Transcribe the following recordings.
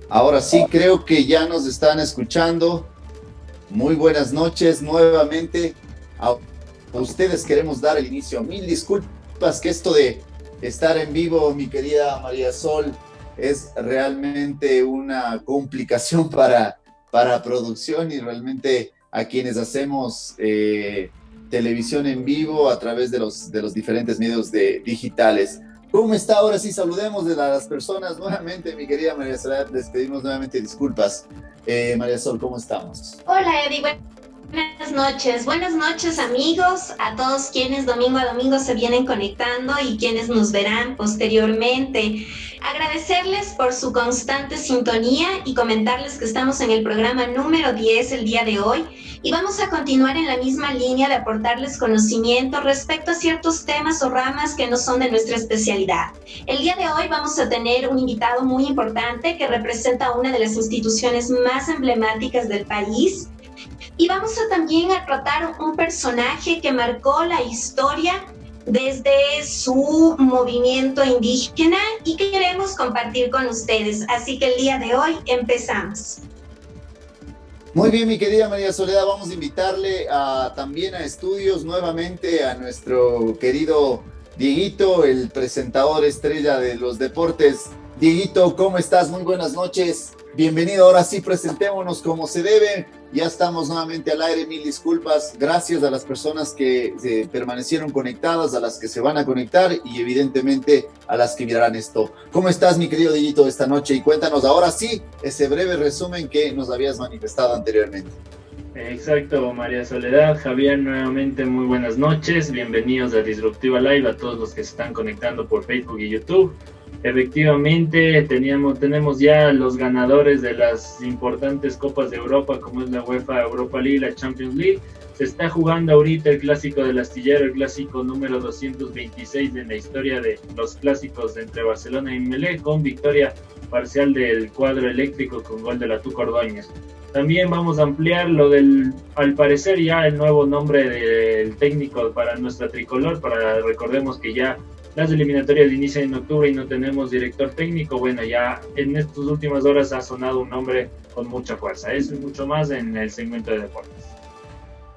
Ahora sí, creo que ya nos están escuchando. Muy buenas noches nuevamente. A ustedes queremos dar el inicio. Mil disculpas que esto de estar en vivo, mi querida María Sol, es realmente una complicación para producción y realmente a quienes hacemos televisión en vivo a través de los diferentes medios digitales. ¿Cómo está? Ahora sí, saludemos de las personas nuevamente, mi querida María Soledad. Les pedimos nuevamente disculpas. María Sol, ¿cómo estamos? Hola Eddie, buenas noches amigos, a todos quienes domingo a domingo se vienen conectando y quienes nos verán posteriormente. Agradecerles por su constante sintonía y comentarles que estamos en el programa número 10 el día de hoy y vamos a continuar en la misma línea de aportarles conocimiento respecto a ciertos temas o ramas que no son de nuestra especialidad. El día de hoy vamos a tener un invitado muy importante que representa una de las instituciones más emblemáticas del país. Y vamos a también a tratar un personaje que marcó la historia desde su movimiento indígena y que queremos compartir con ustedes. Así que el día de hoy empezamos. Muy bien, mi querida María Soledad, vamos a invitarle también a estudios nuevamente a nuestro querido Dieguito, el presentador estrella de los deportes. Dieguito, ¿cómo estás? Muy buenas noches. Bienvenido, ahora sí presentémonos como se debe. Ya estamos nuevamente al aire, mil disculpas. Gracias a las personas que permanecieron conectadas, a las que se van a conectar y evidentemente a las que mirarán esto. ¿Cómo estás, mi querido Dieguito, esta noche? Y cuéntanos ahora sí ese breve resumen que nos habías manifestado anteriormente. Exacto, María Soledad, Javier, nuevamente muy buenas noches. Bienvenidos a Disruptiva Live, a todos los que se están conectando por Facebook y YouTube. Efectivamente, tenemos ya los ganadores de las importantes Copas de Europa, como es la UEFA Europa League, la Champions League. Se está jugando ahorita el clásico del astillero, el clásico número 226 en la historia de los clásicos entre Barcelona y Melé, con victoria parcial del cuadro eléctrico con gol de la Tuca Ordóñez. También vamos a ampliar al parecer ya el nuevo nombre del técnico para nuestra tricolor, recordemos que ya las eliminatorias inician en octubre y no tenemos director técnico. Bueno, ya en estas últimas horas ha sonado un nombre con mucha fuerza. Eso y mucho más en el segmento de deportes.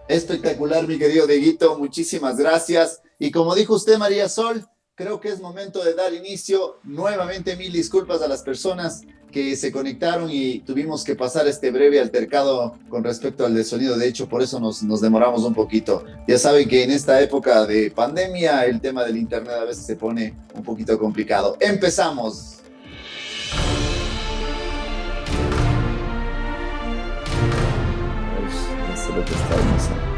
Espectacular, mi querido Dieguito, muchísimas gracias. Y como dijo usted, María Sol, creo que es momento de dar inicio. Nuevamente, mil disculpas a las personas que se conectaron y tuvimos que pasar este breve altercado con respecto al de sonido. De hecho, por eso nos demoramos un poquito. Ya saben que en esta época de pandemia el tema del internet a veces se pone un poquito complicado. ¡Empezamos! Esto es lo que está iniciando.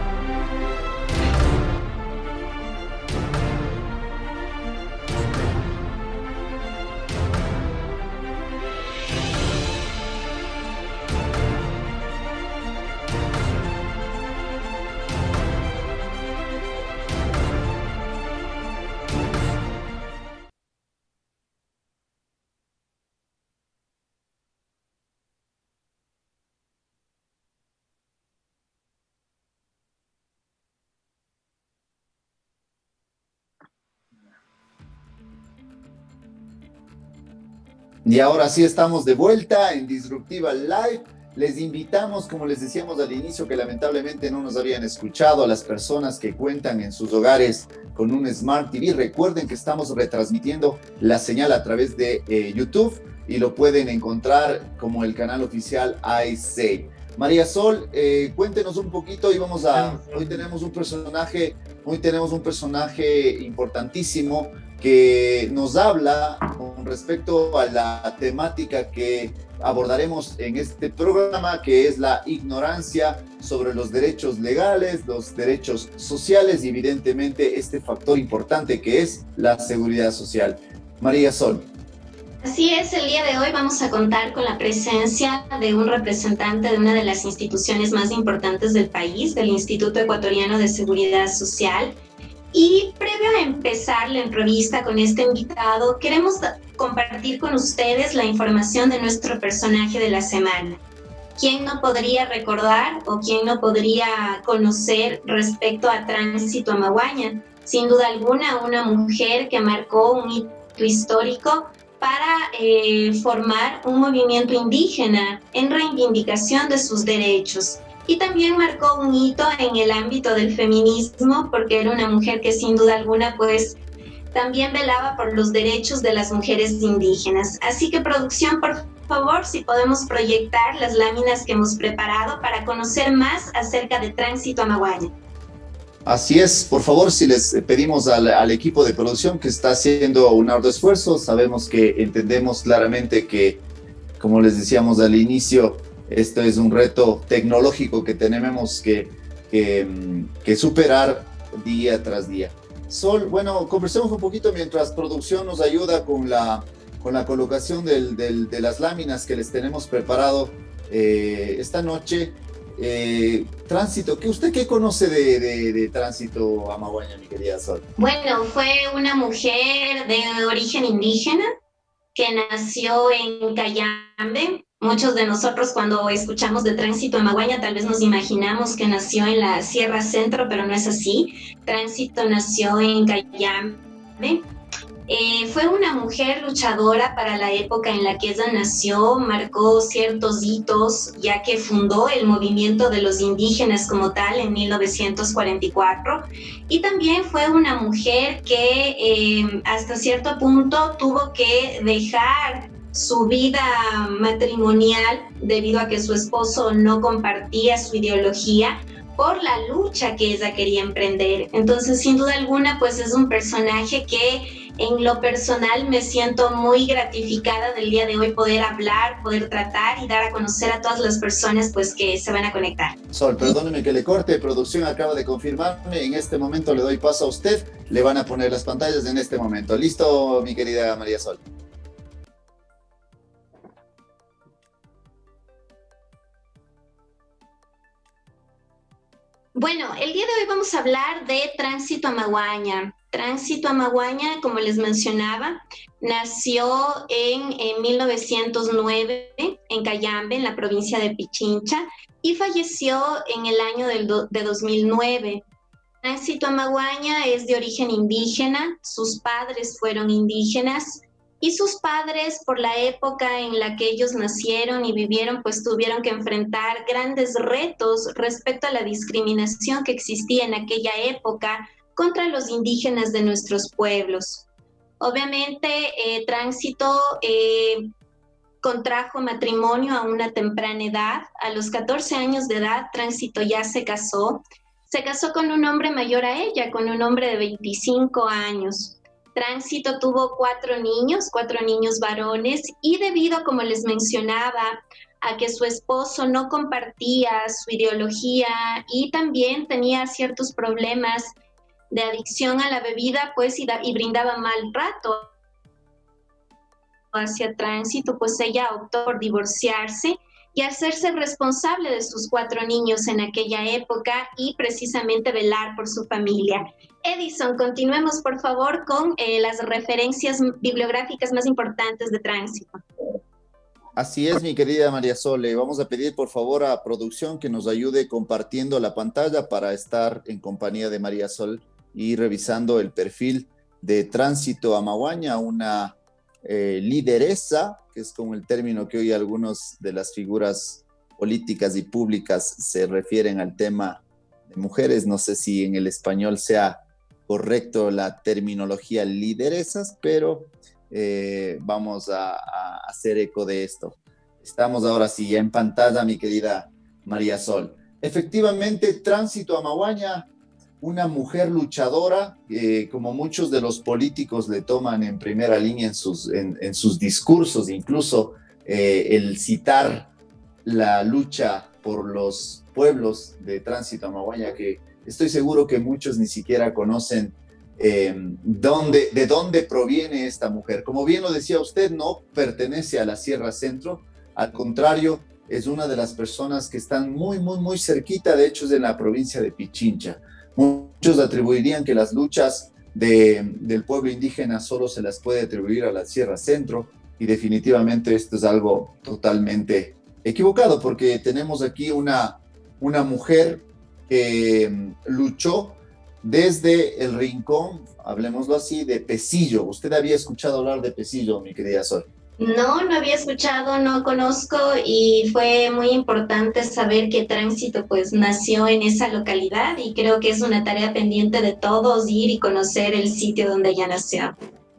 Y ahora sí estamos de vuelta en Disruptiva Live. Les invitamos, como les decíamos al inicio, que lamentablemente no nos habían escuchado, a las personas que cuentan en sus hogares con un Smart TV. Recuerden que estamos retransmitiendo la señal a través de YouTube y lo pueden encontrar como el canal oficial iSay. María Sol, cuéntenos un poquito y hoy tenemos un personaje importantísimo que nos habla con respecto a la temática que abordaremos en este programa, que es la ignorancia sobre los derechos legales, los derechos sociales y evidentemente este factor importante que es la seguridad social. María Sol. Así es, el día de hoy vamos a contar con la presencia de un representante de una de las instituciones más importantes del país, del Instituto Ecuatoriano de Seguridad Social. Y previo a empezar la entrevista con este invitado, queremos compartir con ustedes la información de nuestro personaje de la semana. ¿Quién no podría recordar o quién no podría conocer respecto a Tránsito Amaguaña? Sin duda alguna, una mujer que marcó un hito histórico para formar un movimiento indígena en reivindicación de sus derechos. Y también marcó un hito en el ámbito del feminismo, porque era una mujer que sin duda alguna pues también velaba por los derechos de las mujeres indígenas. Así que producción, por favor, si podemos proyectar las láminas que hemos preparado para conocer más acerca de Tránsito Amaguaña. Así es, por favor, si les pedimos al equipo de producción que está haciendo un arduo esfuerzo, sabemos que entendemos claramente que, como les decíamos al inicio, esto es un reto tecnológico que tenemos que superar día tras día. Sol, bueno, conversemos un poquito mientras producción nos ayuda con la colocación de las láminas que les tenemos preparado esta noche. Tránsito, ¿usted qué conoce de Tránsito Amaguaña, mi querida Sol? Bueno, fue una mujer de origen indígena que nació en Cayambe. Muchos de nosotros cuando escuchamos de Tránsito Amaguaña tal vez nos imaginamos que nació en la Sierra Centro, pero no es así. Tránsito nació en Cayambe. Fue una mujer luchadora para la época en la que ella nació, marcó ciertos hitos, ya que fundó el movimiento de los indígenas como tal en 1944, y también fue una mujer que hasta cierto punto tuvo que dejar su vida matrimonial debido a que su esposo no compartía su ideología por la lucha que ella quería emprender. Entonces, sin duda alguna, pues es un personaje que en lo personal me siento muy gratificada del día de hoy poder hablar, poder tratar y dar a conocer a todas las personas pues que se van a conectar. Sol, perdóneme que le corte, producción acaba de confirmarme, en este momento le doy paso a usted, le van a poner las pantallas en este momento. ¿Listo, mi querida María Sol? Bueno, el día de hoy vamos a hablar de Tránsito Amaguaña. Tránsito Amaguaña, como les mencionaba, nació en 1909 en Cayambe, en la provincia de Pichincha, y falleció en el año de 2009. Tránsito Amaguaña es de origen indígena, sus padres fueron indígenas, y sus padres, por la época en la que ellos nacieron y vivieron, pues tuvieron que enfrentar grandes retos respecto a la discriminación que existía en aquella época contra los indígenas de nuestros pueblos. Obviamente, Tránsito contrajo matrimonio a una temprana edad. A los 14 años de edad, Tránsito ya se casó. Se casó con un hombre mayor a ella, con un hombre de 25 años. Tránsito tuvo 4 niños varones, y debido, como les mencionaba, a que su esposo no compartía su ideología y también tenía ciertos problemas de adicción a la bebida, pues y brindaba mal rato hacia Tránsito, pues ella optó por divorciarse y hacerse responsable de sus 4 niños en aquella época y precisamente velar por su familia. Edison, continuemos por favor con las referencias bibliográficas más importantes de Tránsito. Así es, mi querida María Sol. Vamos a pedir por favor a producción que nos ayude compartiendo la pantalla para estar en compañía de María Sol y revisando el perfil de Tránsito Amaguaña, una lideresa, que es como el término que hoy algunas de las figuras políticas y públicas se refieren al tema de mujeres. No sé si en el español sea correcto la terminología lideresas, pero vamos a hacer eco de esto. Estamos ahora sí ya en pantalla, mi querida María Sol. Efectivamente, Tránsito Amaguaña, una mujer luchadora, como muchos de los políticos le toman en primera línea en sus discursos, incluso el citar la lucha por los pueblos de Tránsito Amaguaña, que estoy seguro que muchos ni siquiera conocen de dónde proviene esta mujer. Como bien lo decía usted, no pertenece a la Sierra Centro, al contrario, es una de las personas que están muy, muy, muy cerquita, de hecho es en la provincia de Pichincha. Muchos atribuirían que las luchas del pueblo indígena solo se las puede atribuir a la Sierra Centro, y definitivamente esto es algo totalmente equivocado, porque tenemos aquí una mujer que luchó desde el rincón, hablemoslo así, de Pesillo. ¿Usted había escuchado hablar de Pesillo, mi querida Sol? No, no había escuchado, no conozco y fue muy importante saber que Tránsito pues nació en esa localidad y creo que es una tarea pendiente de todos ir y conocer el sitio donde ya nació.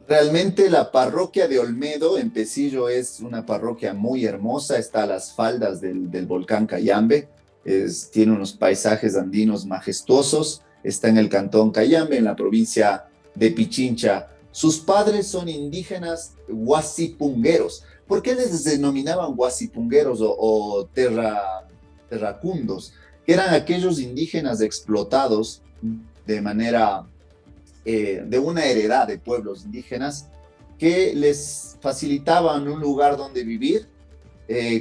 Realmente la parroquia de Olmedo en Pesillo es una parroquia muy hermosa, está a las faldas del volcán Cayambe, tiene unos paisajes andinos majestuosos, está en el cantón Cayambe, en la provincia de Pichincha. Sus padres son indígenas huasipungueros. ¿Por qué les denominaban huasipungueros o terracundos? Eran aquellos indígenas explotados de manera de una heredad de pueblos indígenas que les facilitaban un lugar donde vivir,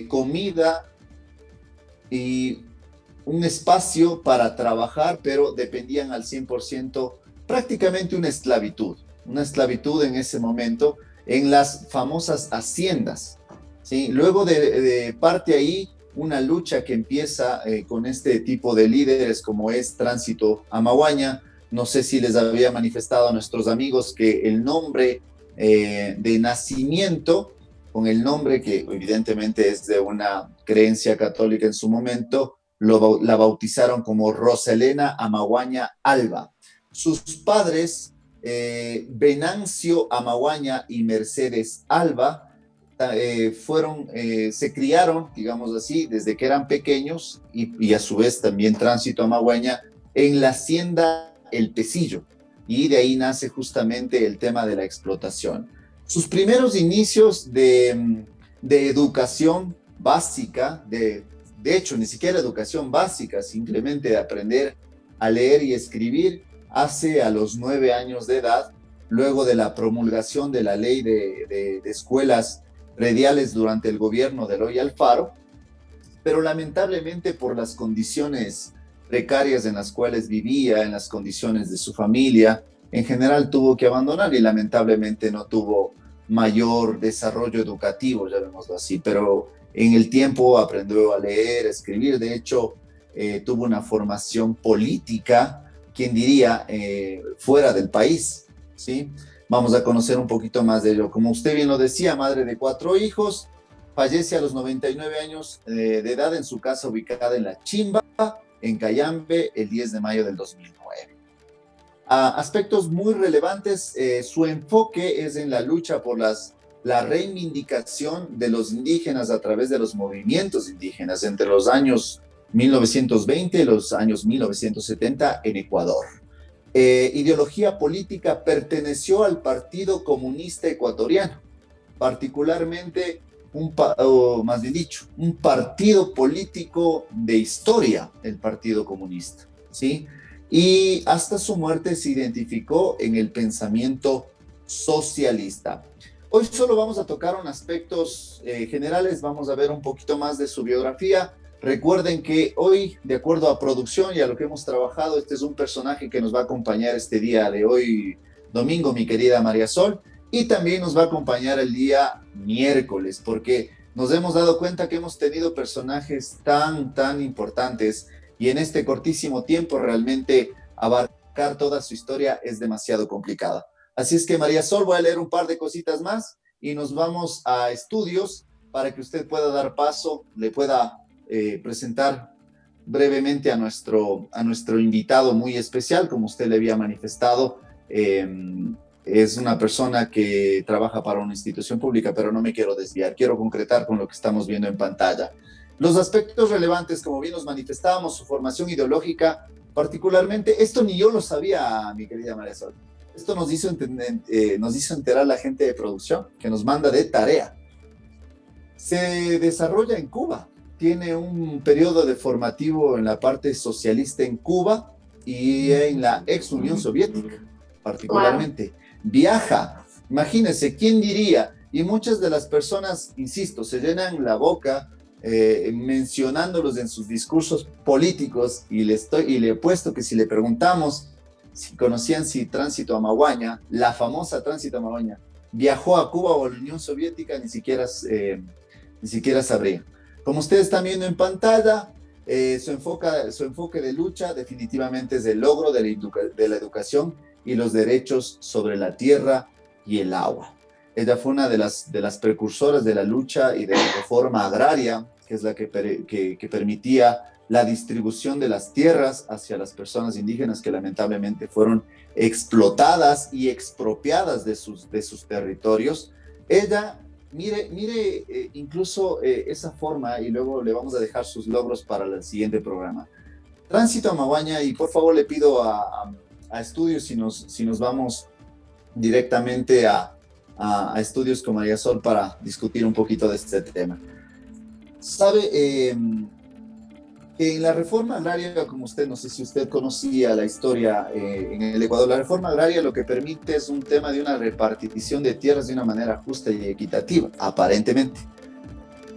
comida y un espacio para trabajar, pero dependían al 100%, prácticamente una esclavitud en ese momento en las famosas haciendas. ¿Sí? Luego de parte ahí una lucha que empieza con este tipo de líderes como es Tránsito Amaguaña. No sé si les había manifestado a nuestros amigos que el nombre de nacimiento, con el nombre que evidentemente es de una creencia católica en su momento, la bautizaron como Roselena Amaguaña Alba. Sus padres, Venancio Amaguaña y Mercedes Alba, se criaron, digamos así, desde que eran pequeños y a su vez también Tránsito Amaguaña en la hacienda El Pesillo, y de ahí nace justamente el tema de la explotación. Sus primeros inicios de educación básica, de hecho ni siquiera educación básica, simplemente de aprender a leer y escribir, hace a los 9 años de edad, luego de la promulgación de la ley de escuelas prediales durante el gobierno de Eloy Alfaro, pero lamentablemente por las condiciones precarias en las cuales vivía, en las condiciones de su familia, en general tuvo que abandonar y lamentablemente no tuvo mayor desarrollo educativo, llamémoslo así, pero en el tiempo aprendió a leer, a escribir, de hecho tuvo una formación política, quien diría, fuera del país, ¿sí? Vamos a conocer un poquito más de ello. Como usted bien lo decía, madre de 4 hijos, fallece a los 99 años de edad en su casa ubicada en La Chimba, en Cayambe, el 10 de mayo del 2009. Aspectos muy relevantes, su enfoque es en la lucha por la reivindicación de los indígenas a través de los movimientos indígenas entre los años 1920 y los años 1970 en Ecuador. Ideología política, perteneció al Partido Comunista Ecuatoriano, particularmente más bien dicho, un partido político de historia, el Partido Comunista, ¿sí? Y hasta su muerte se identificó en el pensamiento socialista. Hoy solo vamos a tocar unos aspectos generales, vamos a ver un poquito más de su biografía. Recuerden que hoy, de acuerdo a producción y a lo que hemos trabajado, este es un personaje que nos va a acompañar este día de hoy, domingo, mi querida María Sol, y también nos va a acompañar el día miércoles, porque nos hemos dado cuenta que hemos tenido personajes tan importantes y en este cortísimo tiempo realmente abarcar toda su historia es demasiado complicada. Así es que María Sol, voy a leer un par de cositas más y nos vamos a estudios para que usted pueda dar paso, le pueda presentar brevemente a nuestro invitado muy especial, como usted le había manifestado. Es una persona que trabaja para una institución pública, pero no me quiero desviar, quiero concretar con lo que estamos viendo en pantalla. Los aspectos relevantes, como bien nos manifestábamos, su formación ideológica, particularmente, esto ni yo lo sabía, mi querida María Sol. Esto nos hizo enterar la gente de producción, que nos manda de tarea. Se desarrolla en Cuba, tiene un periodo de formativo en la parte socialista en Cuba y en la ex Unión Soviética, particularmente. Viaja, imagínense, ¿quién diría? Y muchas de las personas, insisto, se llenan la boca mencionándolos en sus discursos políticos y le he puesto que si le preguntamos si conocían si Tránsito Amaguaña, la famosa Tránsito Amaguaña, viajó a Cuba o a la Unión Soviética, ni siquiera sabría. Como ustedes están viendo en pantalla, Su enfoque de lucha definitivamente es el logro de la educación y los derechos sobre la tierra y el agua. Ella fue una de las precursoras de la lucha y de la reforma agraria, que es la que permitía la distribución de las tierras hacia las personas indígenas que lamentablemente fueron explotadas y expropiadas de sus territorios. Ella, mire incluso esa forma, y luego le vamos a dejar sus logros para el siguiente programa. Tránsito a Maguaña, y por favor le pido a estudios si nos vamos directamente a estudios con María Sol para discutir un poquito de este tema. Sabe que en la reforma agraria, como usted, no sé si usted conocía la historia en el Ecuador, la reforma agraria lo que permite es un tema de una repartición de tierras de una manera justa y equitativa, aparentemente.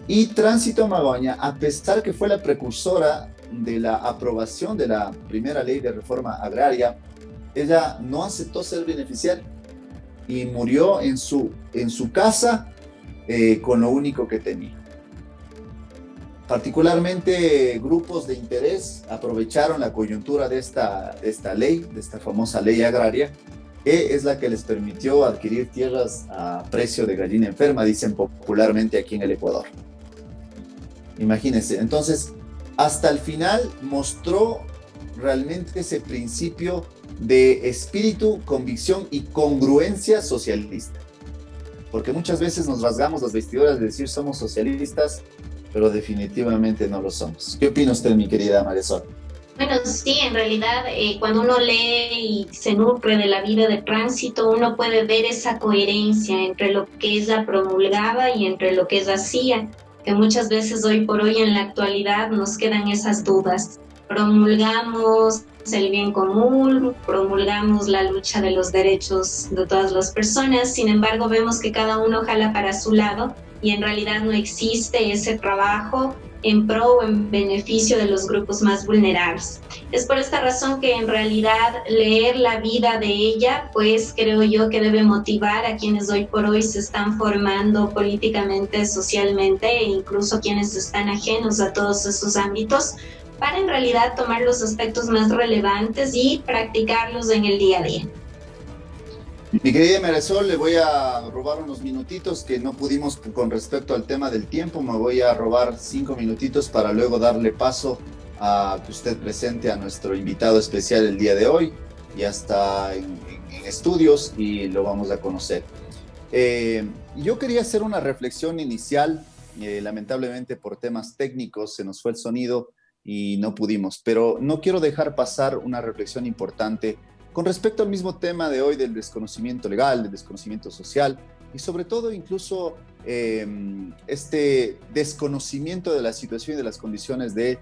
Y Tránsito a Maguaña, a pesar que fue la precursora de la aprobación de la primera ley de reforma agraria, ella no aceptó ser beneficiaria y murió en su casa con lo único que tenía. Particularmente grupos de interés aprovecharon la coyuntura de esta ley, de esta famosa ley agraria, que es la que les permitió adquirir tierras a precio de gallina enferma, dicen popularmente aquí en el Ecuador. Imagínense, entonces, hasta el final mostró realmente ese principio de espíritu, convicción y congruencia socialista. Porque muchas veces nos rasgamos las vestiduras de decir somos socialistas, pero definitivamente no lo somos. ¿Qué opina usted, mi querida Marisol? Bueno, sí, en realidad cuando uno lee y se nutre de la vida de Tránsito, uno puede ver esa coherencia entre lo que ella promulgaba y entre lo que ella hacía, que muchas veces hoy por hoy en la actualidad nos quedan esas dudas. Promulgamos el bien común, promulgamos la lucha de los derechos de todas las personas, sin embargo vemos que cada uno jala para su lado y en realidad no existe ese trabajo en pro o en beneficio de los grupos más vulnerables. Es por esta razón que en realidad leer la vida de ella, pues creo yo que debe motivar a quienes hoy por hoy se están formando políticamente, socialmente e incluso quienes están ajenos a todos esos ámbitos, para en realidad tomar los aspectos más relevantes y practicarlos en el día a día. Mi querida Marisol, le voy a robar unos minutitos que no pudimos con respecto al tema del tiempo. Me voy a robar 5 minutitos para luego darle paso a que usted presente a nuestro invitado especial el día de hoy. Ya está en estudios y lo vamos a conocer. Yo quería hacer una reflexión inicial. Lamentablemente por temas técnicos se nos fue el sonido y no pudimos, pero no quiero dejar pasar una reflexión importante con respecto al mismo tema de hoy del desconocimiento legal, del desconocimiento social y sobre todo incluso este desconocimiento de la situación y de las condiciones de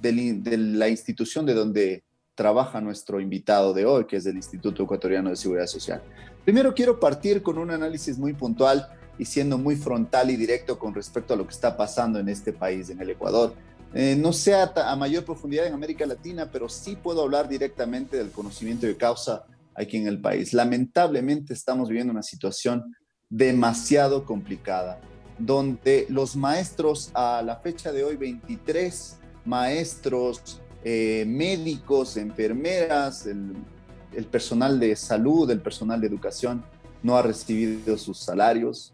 la institución de donde trabaja nuestro invitado de hoy, que es el Instituto Ecuatoriano de Seguridad Social. Primero quiero partir con un análisis muy puntual y siendo muy frontal y directo con respecto a lo que está pasando en este país, en el Ecuador. No sé a mayor profundidad en América Latina, pero sí puedo hablar directamente del conocimiento de causa aquí en el país. Lamentablemente estamos viviendo una situación demasiado complicada, donde los maestros a la fecha de hoy, 23 maestros, médicos, enfermeras, el personal de salud, el personal de educación, no ha recibido sus salarios.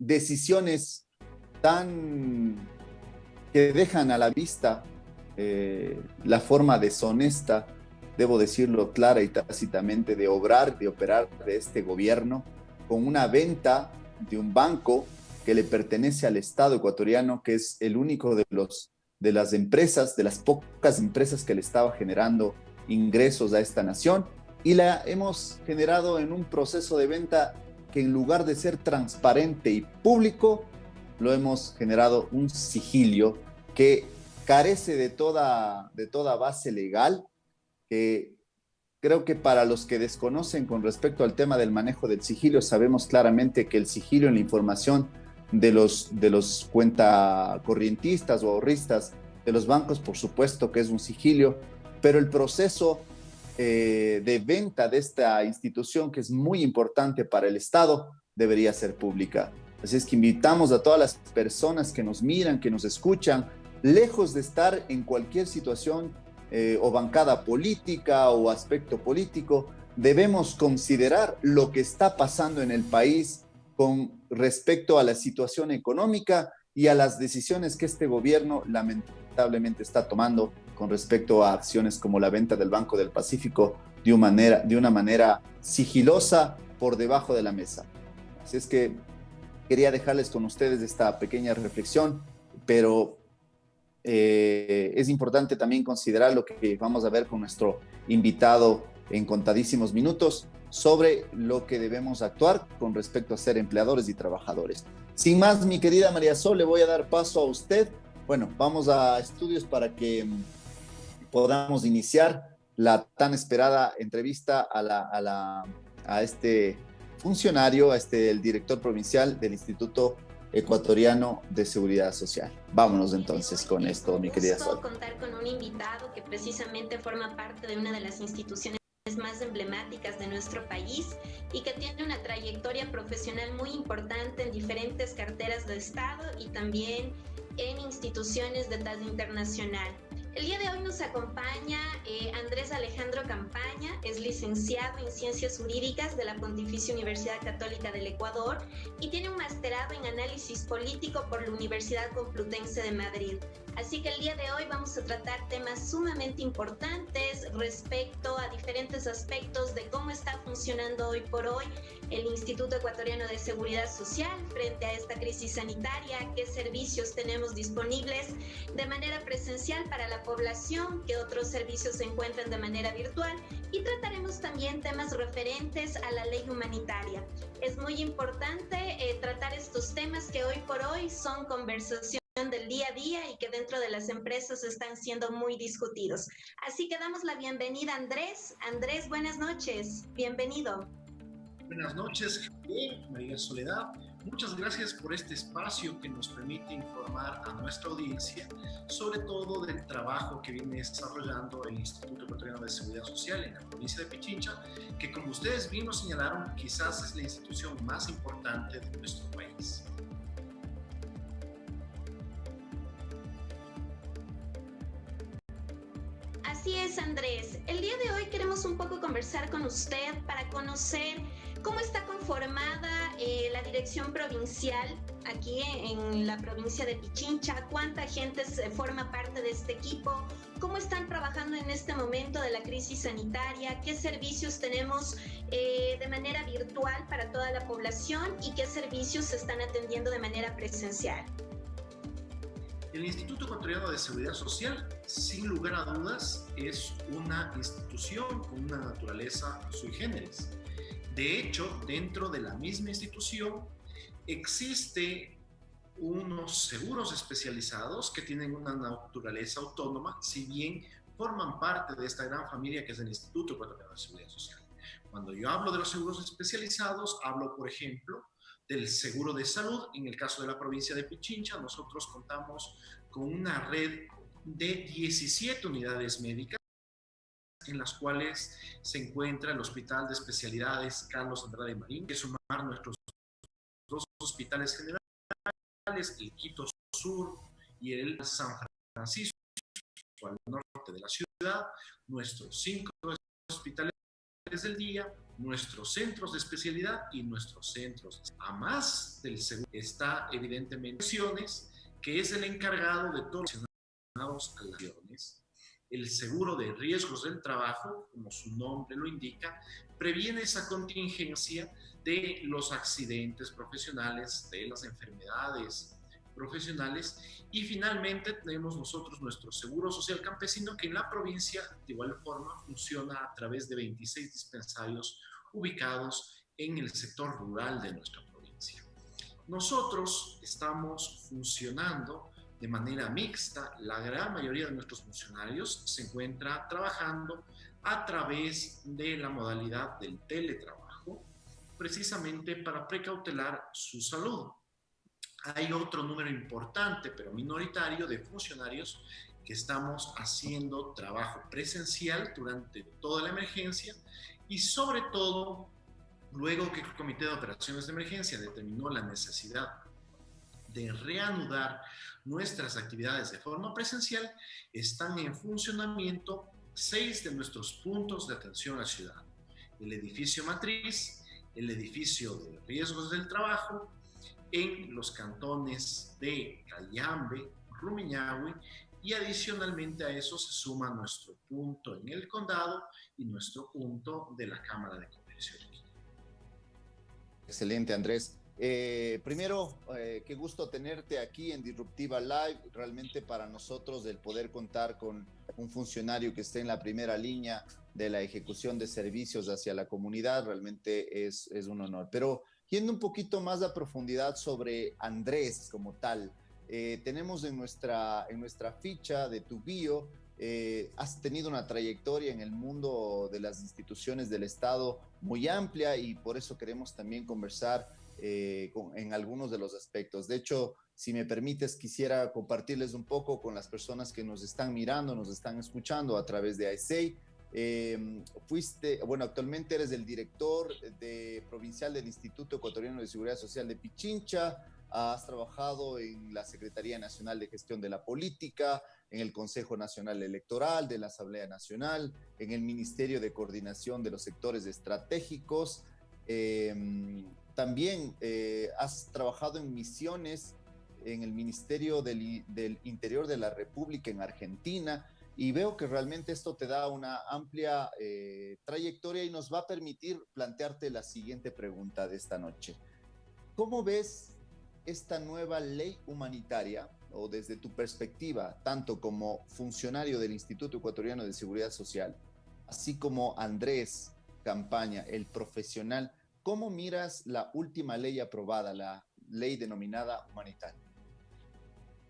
Decisiones que dejan a la vista la forma deshonesta, debo decirlo clara y tácitamente, de obrar, de operar de este gobierno con una venta de un banco que le pertenece al Estado ecuatoriano, que es el único de las empresas, de las pocas empresas que le estaba generando ingresos a esta nación, y la hemos generado en un proceso de venta que en lugar de ser transparente y público, lo hemos generado un sigilio que carece de toda base legal, que creo que para los que desconocen con respecto al tema del manejo del sigilio, sabemos claramente que el sigilio en la información de los cuentacorrientistas o ahorristas de los bancos, por supuesto que es un sigilio, pero el proceso de venta de esta institución, que es muy importante para el Estado, debería ser pública. Así es que invitamos a todas las personas que nos miran, que nos escuchan, lejos de estar en cualquier situación o bancada política o aspecto político, debemos considerar lo que está pasando en el país con respecto a la situación económica y a las decisiones que este gobierno lamentablemente está tomando con respecto a acciones como la venta del Banco del Pacífico de una manera sigilosa por debajo de la mesa. Así es que quería dejarles con ustedes esta pequeña reflexión, pero es importante también considerar lo que vamos a ver con nuestro invitado en contadísimos minutos sobre lo que debemos actuar con respecto a ser empleadores y trabajadores. Sin más, mi querida María Sol, le voy a dar paso a usted. Bueno, vamos a estudios para que podamos iniciar la tan esperada entrevista a este funcionario, el director provincial del Instituto Ecuatoriano de Seguridad Social. Vámonos entonces con esto, mi querida Sol. Contar con un invitado que precisamente forma parte de una de las instituciones más emblemáticas de nuestro país y que tiene una trayectoria profesional muy importante en diferentes carteras de Estado y también en instituciones de talla internacional. El día de hoy nos acompaña Andrés Alejandro Campaña, es licenciado en Ciencias Jurídicas de la Pontificia Universidad Católica del Ecuador y tiene un masterado en Análisis Político por la Universidad Complutense de Madrid. Así que el día de hoy vamos a tratar temas sumamente importantes respecto a diferentes aspectos de cómo está funcionando hoy por hoy el Instituto Ecuatoriano de Seguridad Social frente a esta crisis sanitaria, qué servicios tenemos disponibles de manera presencial para la población, qué otros servicios se encuentran de manera virtual y trataremos también temas referentes a la ley humanitaria. Es muy importante tratar estos temas que hoy por hoy son conversación del día a día y que dentro de las empresas están siendo muy discutidos. Así que damos la bienvenida a Andrés. Andrés, buenas noches. Bienvenido. Buenas noches, Javier, María Soledad. Muchas gracias por este espacio que nos permite informar a nuestra audiencia sobre todo del trabajo que viene desarrollando el Instituto Ecuatoriano de Seguridad Social en la provincia de Pichincha, que como ustedes bien nos señalaron, quizás es la institución más importante de nuestro país. Así es, Andrés. El día de hoy queremos un poco conversar con usted para conocer cómo está conformada la dirección provincial aquí en la provincia de Pichincha, cuánta gente forma parte de este equipo, cómo están trabajando en este momento de la crisis sanitaria, qué servicios tenemos de manera virtual para toda la población y qué servicios se están atendiendo de manera presencial. El Instituto Ecuatoriano de Seguridad Social, sin lugar a dudas, es una institución con una naturaleza sui generis. De hecho, dentro de la misma institución existe unos seguros especializados que tienen una naturaleza autónoma, si bien forman parte de esta gran familia que es el Instituto Ecuatoriano de Seguridad Social. Cuando yo hablo de los seguros especializados, hablo, por ejemplo, del seguro de salud. En el caso de la provincia de Pichincha, nosotros contamos con una red de 17 unidades médicas en las cuales se encuentra el Hospital de Especialidades Carlos Andrade Marín, que sumar nuestros dos hospitales generales, el Quito Sur y el San Francisco, al norte de la ciudad, nuestros 5 hospitales del día, nuestros centros de especialidad y nuestros centros. A más del seguro está evidentemente que es el encargado de todos los relacionados a las acciones. El seguro de riesgos del trabajo, como su nombre lo indica, previene esa contingencia de los accidentes profesionales, de las enfermedades profesionales, y finalmente tenemos nosotros nuestro seguro social campesino, que en la provincia de igual forma funciona a través de 26 dispensarios ubicados en el sector rural de nuestra provincia. Nosotros estamos funcionando de manera mixta. La gran mayoría de nuestros funcionarios se encuentra trabajando a través de la modalidad del teletrabajo, precisamente para precautelar su salud. Hay otro número importante, pero minoritario, de funcionarios que estamos haciendo trabajo presencial durante toda la emergencia y sobre todo Luego que el Comité de Operaciones de Emergencia determinó la necesidad de reanudar nuestras actividades de forma presencial, están en funcionamiento 6 de nuestros puntos de atención a la ciudad: el edificio matriz, el edificio de riesgos del trabajo, en los cantones de Cayambe, Rumiñahui, y adicionalmente a eso se suma nuestro punto en el condado y nuestro punto de la Cámara de Comercio. Excelente, Andrés. Primero, qué gusto tenerte aquí en Disruptiva Live. Realmente para nosotros el poder contar con un funcionario que esté en la primera línea de la ejecución de servicios hacia la comunidad realmente es un honor. Pero yendo un poquito más a profundidad sobre Andrés como tal, tenemos en nuestra ficha de tu bio, has tenido una trayectoria en el mundo de las instituciones del Estado muy amplia y por eso queremos también conversar en algunos de los aspectos. De hecho, si me permites, quisiera compartirles un poco con las personas que nos están mirando, nos están escuchando a través de AESEI. Actualmente eres el director provincial del Instituto Ecuatoriano de Seguridad Social de Pichincha. Has trabajado en la Secretaría Nacional de Gestión de la Política, en el Consejo Nacional Electoral de la Asamblea Nacional, en el Ministerio de Coordinación de los Sectores Estratégicos. También has trabajado en misiones en el Ministerio del Interior de la República en Argentina, y veo que realmente esto te da una amplia trayectoria y nos va a permitir plantearte la siguiente pregunta de esta noche. ¿Cómo ves esta nueva ley humanitaria, o desde tu perspectiva, tanto como funcionario del Instituto Ecuatoriano de Seguridad Social, así como Andrés Campaña, el profesional, cómo miras la última ley aprobada, la ley denominada humanitaria?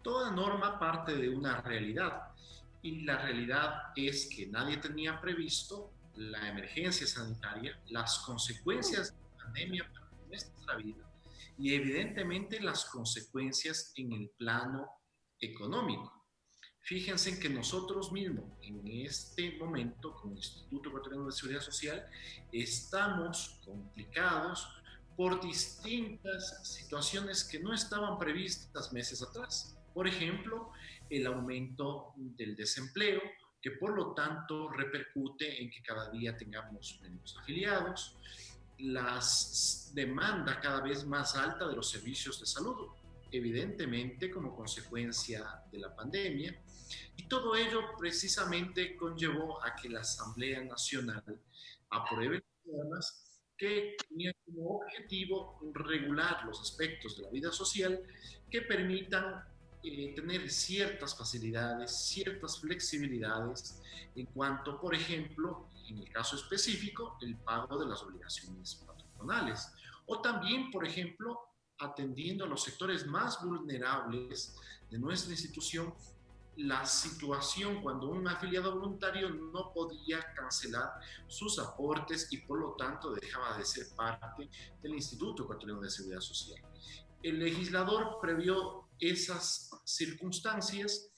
Toda norma parte de una realidad, y la realidad es que nadie tenía previsto la emergencia sanitaria, las consecuencias de la pandemia para nuestra vida, y evidentemente las consecuencias en el plano económico. Fíjense en que nosotros mismos en este momento con el Instituto Ecuatoriano de Seguridad Social estamos complicados por distintas situaciones que no estaban previstas meses atrás. Por ejemplo, el aumento del desempleo, que por lo tanto repercute en que cada día tengamos menos afiliados, la demanda cada vez más alta de los servicios de salud, evidentemente como consecuencia de la pandemia, y todo ello precisamente conllevó a que la Asamblea Nacional apruebe normas que tenían como objetivo regular los aspectos de la vida social que permitan tener ciertas facilidades, ciertas flexibilidades en cuanto, por ejemplo, en el caso específico, el pago de las obligaciones patronales, o también, por ejemplo, atendiendo a los sectores más vulnerables de nuestra institución, la situación cuando un afiliado voluntario no podía cancelar sus aportes y por lo tanto dejaba de ser parte del Instituto Ecuatoriano de Seguridad Social. El legislador previó esas circunstancias,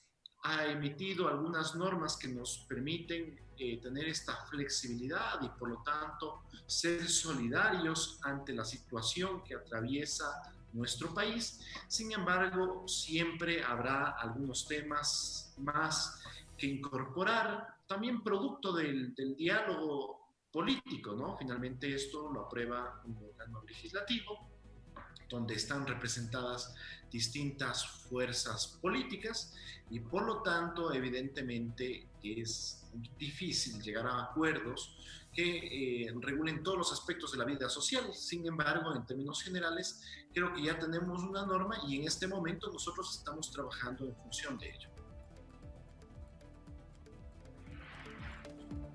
ha emitido algunas normas que nos permiten tener esta flexibilidad y por lo tanto ser solidarios ante la situación que atraviesa nuestro país. Sin embargo, siempre habrá algunos temas más que incorporar, también producto del diálogo político, ¿no? Finalmente esto lo aprueba un órgano legislativo, donde están representadas distintas fuerzas políticas y por lo tanto evidentemente es difícil llegar a acuerdos que regulen todos los aspectos de la vida social. Sin embargo, en términos generales, creo que ya tenemos una norma y en este momento nosotros estamos trabajando en función de ello.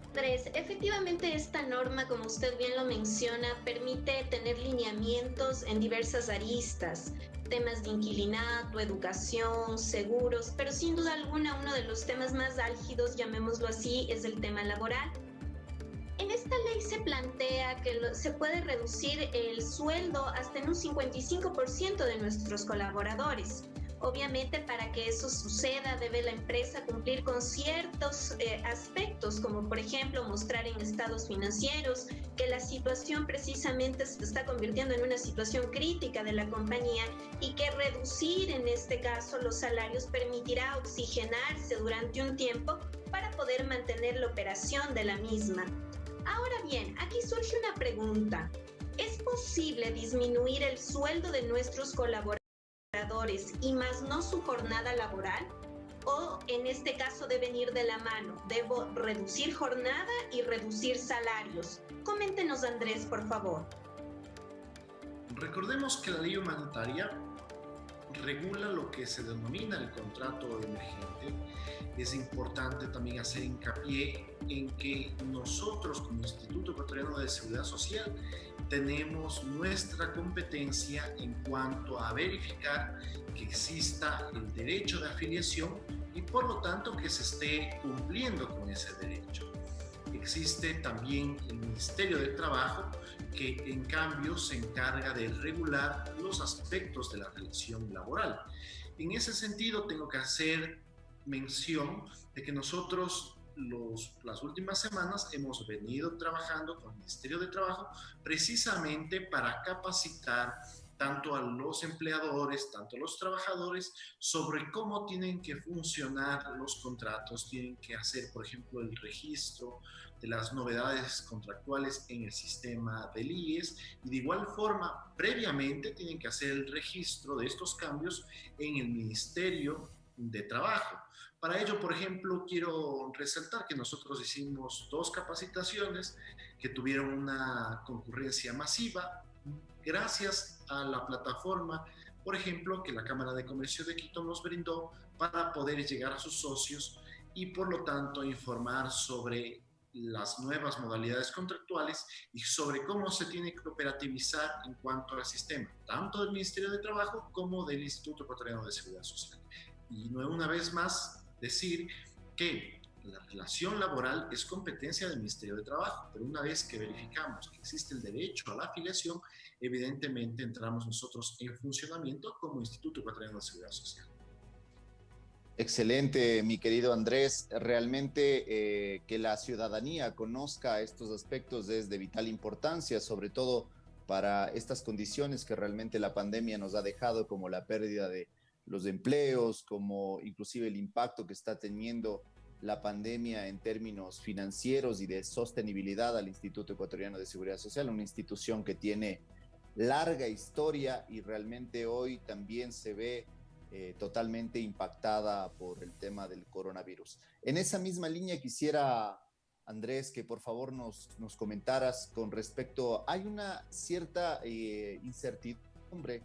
Andrés, efectivamente esta norma, como usted bien lo menciona, permite tener lineamientos en diversas aristas, temas de inquilinato, educación, seguros, pero sin duda alguna uno de los temas más álgidos, llamémoslo así, es el tema laboral. En esta ley se plantea que se puede reducir el sueldo hasta en un 55% de nuestros colaboradores. Obviamente, para que eso suceda, debe la empresa cumplir con ciertos aspectos, como por ejemplo mostrar en estados financieros que la situación precisamente se está convirtiendo en una situación crítica de la compañía y que reducir en este caso los salarios permitirá oxigenarse durante un tiempo para poder mantener la operación de la misma. Ahora bien, aquí surge una pregunta. ¿Es posible disminuir el sueldo de nuestros colaboradores y más no su jornada laboral? ¿O en este caso deben ir de la mano? ¿Debo reducir jornada y reducir salarios? Coméntenos, Andrés, por favor. Recordemos que la ley humanitaria regula lo que se denomina el contrato emergente. Es importante también hacer hincapié en que nosotros como Instituto Ecuatoriano de Seguridad Social tenemos nuestra competencia en cuanto a verificar que exista el derecho de afiliación y por lo tanto que se esté cumpliendo con ese derecho. Existe también el Ministerio del Trabajo que en cambio se encarga de regular los aspectos de la relación laboral. En ese sentido tengo que hacer mención de que nosotros las últimas semanas hemos venido trabajando con el Ministerio de Trabajo precisamente para capacitar tanto a los empleadores, tanto a los trabajadores, sobre cómo tienen que funcionar los contratos, tienen que hacer, por ejemplo, el registro de las novedades contractuales en el sistema del IES y de igual forma, previamente tienen que hacer el registro de estos cambios en el Ministerio de Trabajo. Para ello, por ejemplo, quiero resaltar que nosotros hicimos 2 capacitaciones que tuvieron una concurrencia masiva gracias a la plataforma, por ejemplo, que la Cámara de Comercio de Quito nos brindó para poder llegar a sus socios y por lo tanto informar sobre las nuevas modalidades contractuales y sobre cómo se tiene que operativizar en cuanto al sistema, tanto del Ministerio de Trabajo como del Instituto Ecuatoriano de Seguridad Social. Y una vez más decir que la relación laboral es competencia del Ministerio de Trabajo, pero una vez que verificamos que existe el derecho a la afiliación, evidentemente entramos nosotros en funcionamiento como Instituto Ecuatoriano de Seguridad Social. Excelente, mi querido Andrés. Realmente que la ciudadanía conozca estos aspectos es de vital importancia, sobre todo para estas condiciones que realmente la pandemia nos ha dejado, como la pérdida de los empleos, como inclusive el impacto que está teniendo la pandemia en términos financieros y de sostenibilidad al Instituto Ecuatoriano de Seguridad Social, una institución que tiene larga historia y realmente hoy también se ve totalmente impactada por el tema del coronavirus. En esa misma línea quisiera, Andrés, que por favor nos comentaras con respecto, hay una cierta incertidumbre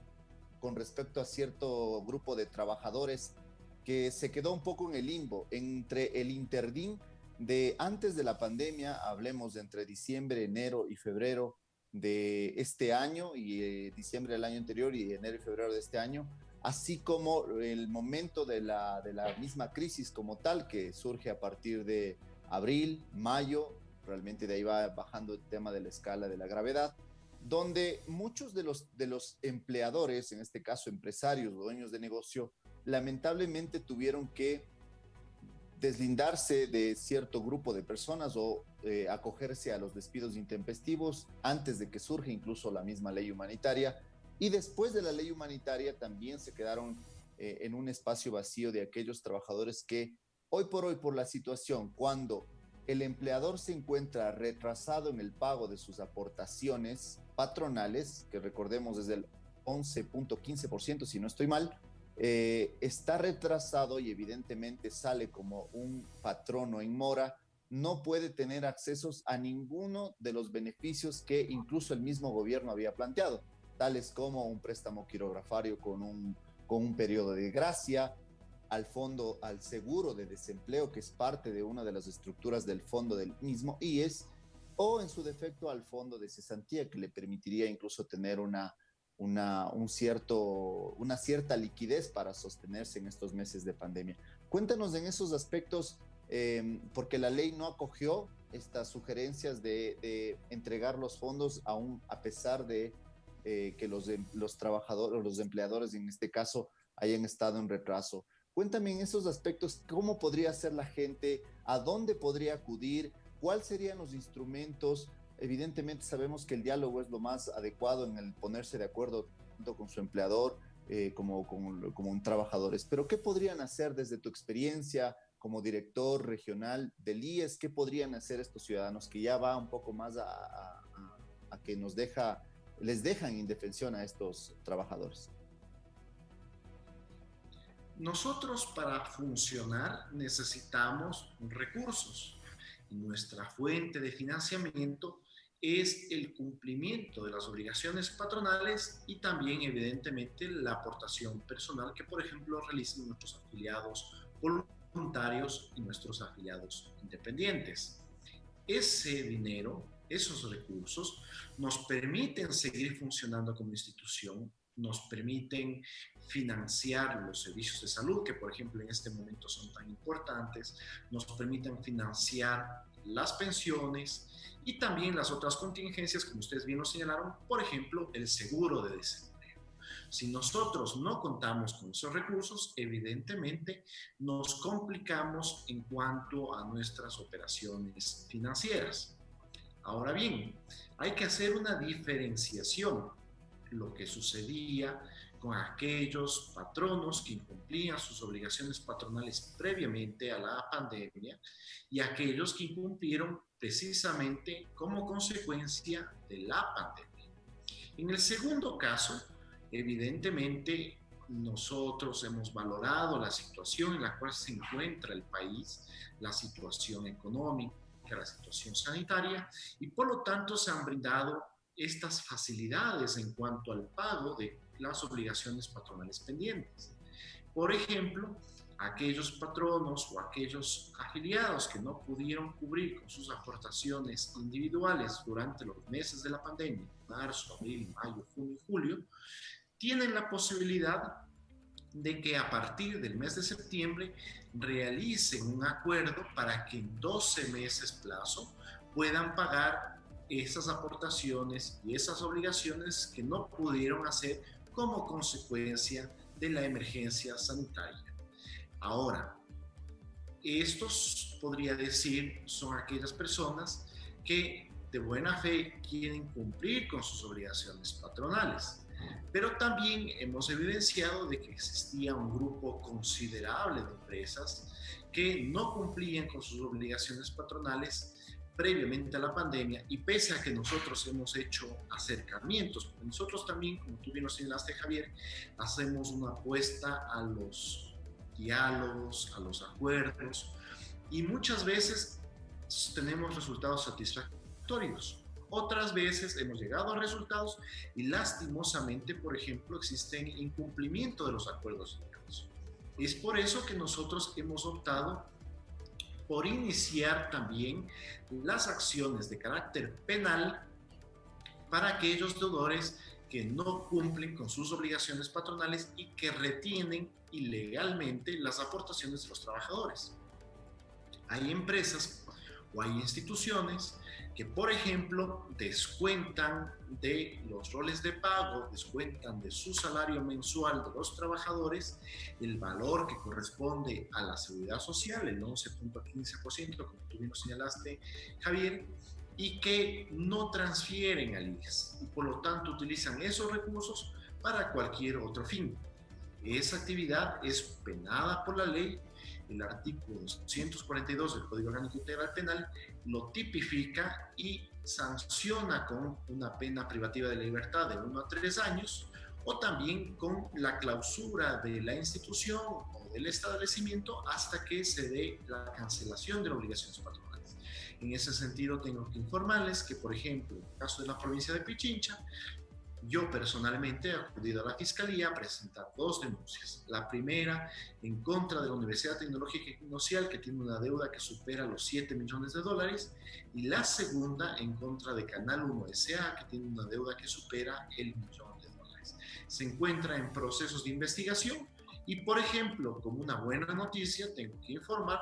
con respecto a cierto grupo de trabajadores que se quedó un poco en el limbo, entre el interdín de antes de la pandemia, hablemos de entre diciembre, enero y febrero de este año, y diciembre del año anterior y enero y febrero de este año, así como el momento de la misma crisis como tal, que surge a partir de abril, mayo, realmente de ahí va bajando el tema de la escala de la gravedad, donde muchos de los empleadores, en este caso empresarios, dueños de negocio, lamentablemente tuvieron que deslindarse de cierto grupo de personas o acogerse a los despidos intempestivos antes de que surja incluso la misma ley humanitaria. Y después de la ley humanitaria también se quedaron en un espacio vacío de aquellos trabajadores que hoy por la situación, cuando el empleador se encuentra retrasado en el pago de sus aportaciones patronales, que recordemos es del 11.15%, si no estoy mal, está retrasado y evidentemente sale como un patrono en mora, no puede tener accesos a ninguno de los beneficios que incluso el mismo gobierno había planteado, tales como un préstamo quirografario con un periodo de gracia, al fondo, al seguro de desempleo, que es parte de una de las estructuras del fondo del mismo IES, o en su defecto al fondo de cesantía, que le permitiría incluso tener una cierta liquidez para sostenerse en estos meses de pandemia. Cuéntanos en esos aspectos, porque la ley no acogió estas sugerencias de entregar los fondos aún a pesar de que los trabajadores, los empleadores en este caso, hayan estado en retraso. Cuéntame en esos aspectos, ¿cómo podría ser la gente? ¿A dónde podría acudir? ¿Cuáles serían los instrumentos? Evidentemente sabemos que el diálogo es lo más adecuado en el ponerse de acuerdo tanto con su empleador como trabajadores. Pero ¿qué podrían hacer desde tu experiencia como director regional del IES? ¿Qué podrían hacer estos ciudadanos que ya va un poco más a que les dejan indefensión a estos trabajadores? Nosotros para funcionar necesitamos recursos. Nuestra fuente de financiamiento es el cumplimiento de las obligaciones patronales y también, evidentemente, la aportación personal que, por ejemplo, realizan nuestros afiliados voluntarios y nuestros afiliados independientes. Ese dinero, esos recursos, nos permiten seguir funcionando como institución, nos permiten financiar los servicios de salud, que por ejemplo en este momento son tan importantes, nos permiten financiar las pensiones y también las otras contingencias, como ustedes bien lo señalaron, por ejemplo, el seguro de desempleo. Si nosotros no contamos con esos recursos, evidentemente nos complicamos en cuanto a nuestras operaciones financieras. Ahora bien, hay que hacer una diferenciación. Lo que sucedía con aquellos patronos que incumplían sus obligaciones patronales previamente a la pandemia y aquellos que incumplieron precisamente como consecuencia de la pandemia. En el segundo caso, evidentemente, nosotros hemos valorado la situación en la cual se encuentra el país, la situación económica, la situación sanitaria, y por lo tanto se han brindado estas facilidades en cuanto al pago de las obligaciones patronales pendientes. Por ejemplo, aquellos patronos o aquellos afiliados que no pudieron cubrir con sus aportaciones individuales durante los meses de la pandemia, marzo, abril, mayo, junio y julio, tienen la posibilidad de que a partir del mes de septiembre realicen un acuerdo para que en 12 meses plazo puedan pagar esas aportaciones y esas obligaciones que no pudieron hacer como consecuencia de la emergencia sanitaria. Ahora, estos, podría decir, son aquellas personas que de buena fe quieren cumplir con sus obligaciones patronales, pero también hemos evidenciado de que existía un grupo considerable de empresas que no cumplían con sus obligaciones patronales previamente a la pandemia, y pese a que nosotros hemos hecho acercamientos, porque nosotros también, como tú bien lo señalaste, Javier, hacemos una apuesta a los diálogos, a los acuerdos, y muchas veces tenemos resultados satisfactorios. Otras veces hemos llegado a resultados y lastimosamente, por ejemplo, existen incumplimiento de los acuerdos llegados. Es por eso que nosotros hemos optado por iniciar también las acciones de carácter penal para aquellos deudores que no cumplen con sus obligaciones patronales y que retienen ilegalmente las aportaciones de los trabajadores. Hay empresas o hay instituciones que, por ejemplo, descuentan de los roles de pago, descuentan de su salario mensual de los trabajadores el valor que corresponde a la seguridad social, el 11.15%, como tú bien lo señalaste, Javier, y que no transfieren al IES y por lo tanto utilizan esos recursos para cualquier otro fin. Esa actividad es penada por la ley. El artículo 242 del Código Orgánico Integral Penal lo tipifica y sanciona con una pena privativa de libertad de 1 a 3 años o también con la clausura de la institución o del establecimiento hasta que se dé la cancelación de las obligaciones patronales. En ese sentido, tengo que informarles que, por ejemplo, en el caso de la provincia de Pichincha, yo personalmente he acudido a la Fiscalía a presentar 2 denuncias. La primera en contra de la Universidad Tecnológica Equinocial, que tiene una deuda que supera los $7 millones, y la segunda en contra de Canal 1 S.A., que tiene una deuda que supera el $1 millón. Se encuentra en procesos de investigación y, por ejemplo, como una buena noticia, tengo que informar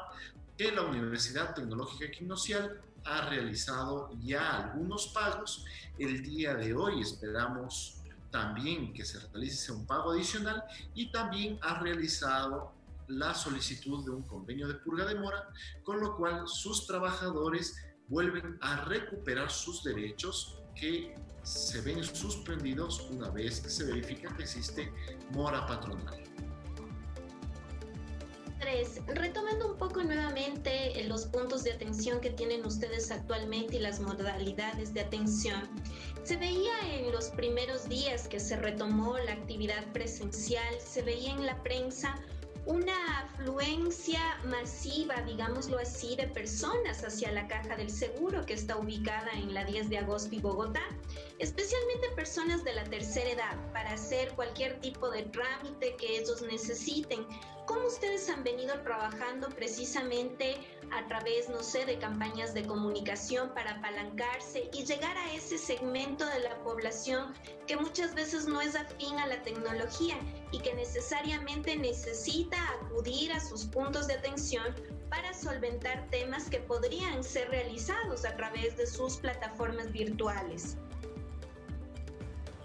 que la Universidad Tecnológica Equinocial ha realizado ya algunos pagos. El día de hoy esperamos también que se realice un pago adicional y también ha realizado la solicitud de un convenio de purga de mora, con lo cual sus trabajadores vuelven a recuperar sus derechos que se ven suspendidos una vez que se verifica que existe mora patronal. 3. Retomando un poco nuevamente los puntos de atención que tienen ustedes actualmente y las modalidades de atención. Se veía en los primeros días que se retomó la actividad presencial, se veía en la prensa una afluencia masiva, digámoslo así, de personas hacia la Caja del Seguro que está ubicada en la 10 de agosto y Bogotá, especialmente personas de la tercera edad, para hacer cualquier tipo de trámite que ellos necesiten. ¿Cómo ustedes han venido trabajando precisamente a través, no sé, de campañas de comunicación para apalancarse y llegar a ese segmento de la población que muchas veces no es afín a la tecnología y que necesariamente necesita acudir a sus puntos de atención para solventar temas que podrían ser realizados a través de sus plataformas virtuales?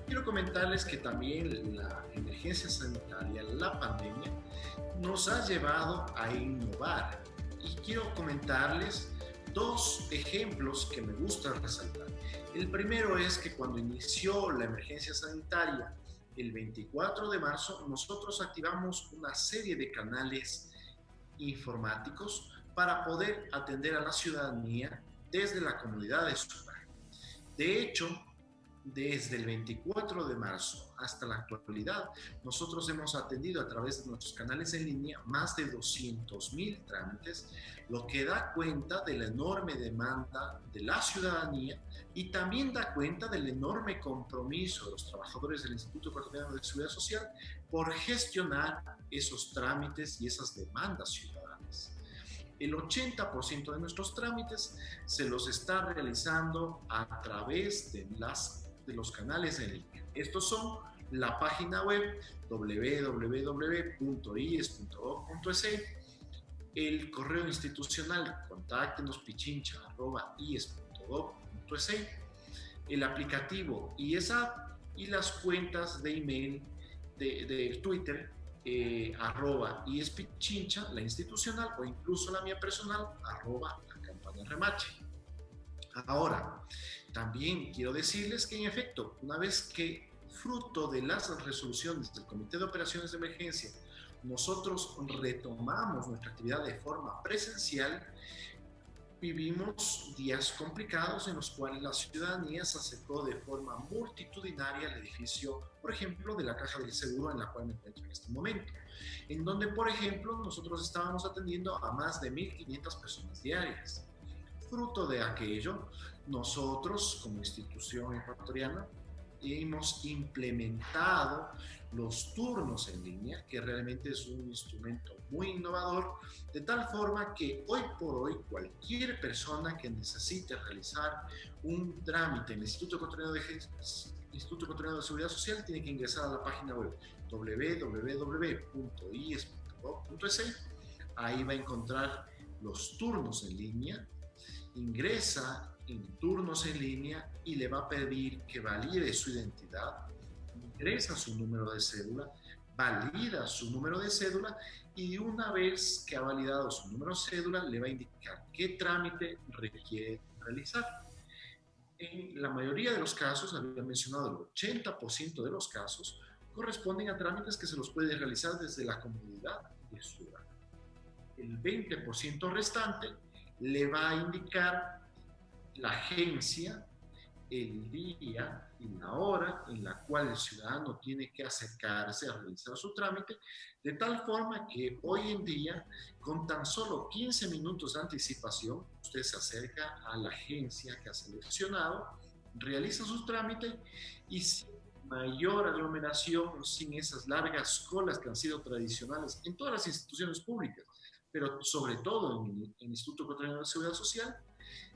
Quiero comentarles que también la emergencia sanitaria, la pandemia, nos ha llevado a innovar. Y quiero comentarles dos ejemplos que me gusta resaltar. El primero es que cuando inició la emergencia sanitaria, el 24 de marzo, nosotros activamos una serie de canales informáticos para poder atender a la ciudadanía desde la comunidad de su hogar. De hecho, desde el 24 de marzo hasta la actualidad, nosotros hemos atendido a través de nuestros canales en línea más de 200,000 trámites, lo que da cuenta de la enorme demanda de la ciudadanía y también da cuenta del enorme compromiso de los trabajadores del Instituto Ecuatoriano de Seguridad Social por gestionar esos trámites y esas demandas ciudadanas. El 80% de nuestros trámites se los está realizando a través de los canales en línea. Estos son la página web www.ies.gov.es, el correo institucional contáctenos pichincha@ies.gov.es, el aplicativo IES App y las cuentas de email de Twitter @iespichincha, la institucional, o incluso la mía personal, @la_campana_remache. Ahora, también quiero decirles que en efecto, una vez que fruto de las resoluciones del Comité de Operaciones de Emergencia, nosotros retomamos nuestra actividad de forma presencial, vivimos días complicados en los cuales la ciudadanía se acercó de forma multitudinaria al edificio, por ejemplo, de la Caja del Seguro en la cual me encuentro en este momento, en donde, por ejemplo, nosotros estábamos atendiendo a más de 1.500 personas diarias. Fruto de aquello, nosotros como institución ecuatoriana hemos implementado los turnos en línea, que realmente es un instrumento muy innovador, de tal forma que hoy por hoy cualquier persona que necesite realizar un trámite en el Instituto Ecuatoriano de Seguridad Social tiene que ingresar a la página web www.ies.gov.es. Ahí va a encontrar los turnos en línea, ingresa en turnos en línea y le va a pedir que valide su identidad, ingresa su número de cédula, valida su número de cédula y una vez que ha validado su número de cédula le va a indicar qué trámite requiere realizar. En la mayoría de los casos, había mencionado el 80% de los casos, corresponden a trámites que se los puede realizar desde la comodidad de su hogar. El 20% restante le va a indicar la agencia, el día y la hora en la cual el ciudadano tiene que acercarse a realizar su trámite, de tal forma que hoy en día, con tan solo 15 minutos de anticipación, usted se acerca a la agencia que ha seleccionado, realiza su trámite y sin mayor aglomeración, sin esas largas colas que han sido tradicionales en todas las instituciones públicas, pero sobre todo en el Instituto Ecuatoriano de Seguridad Social,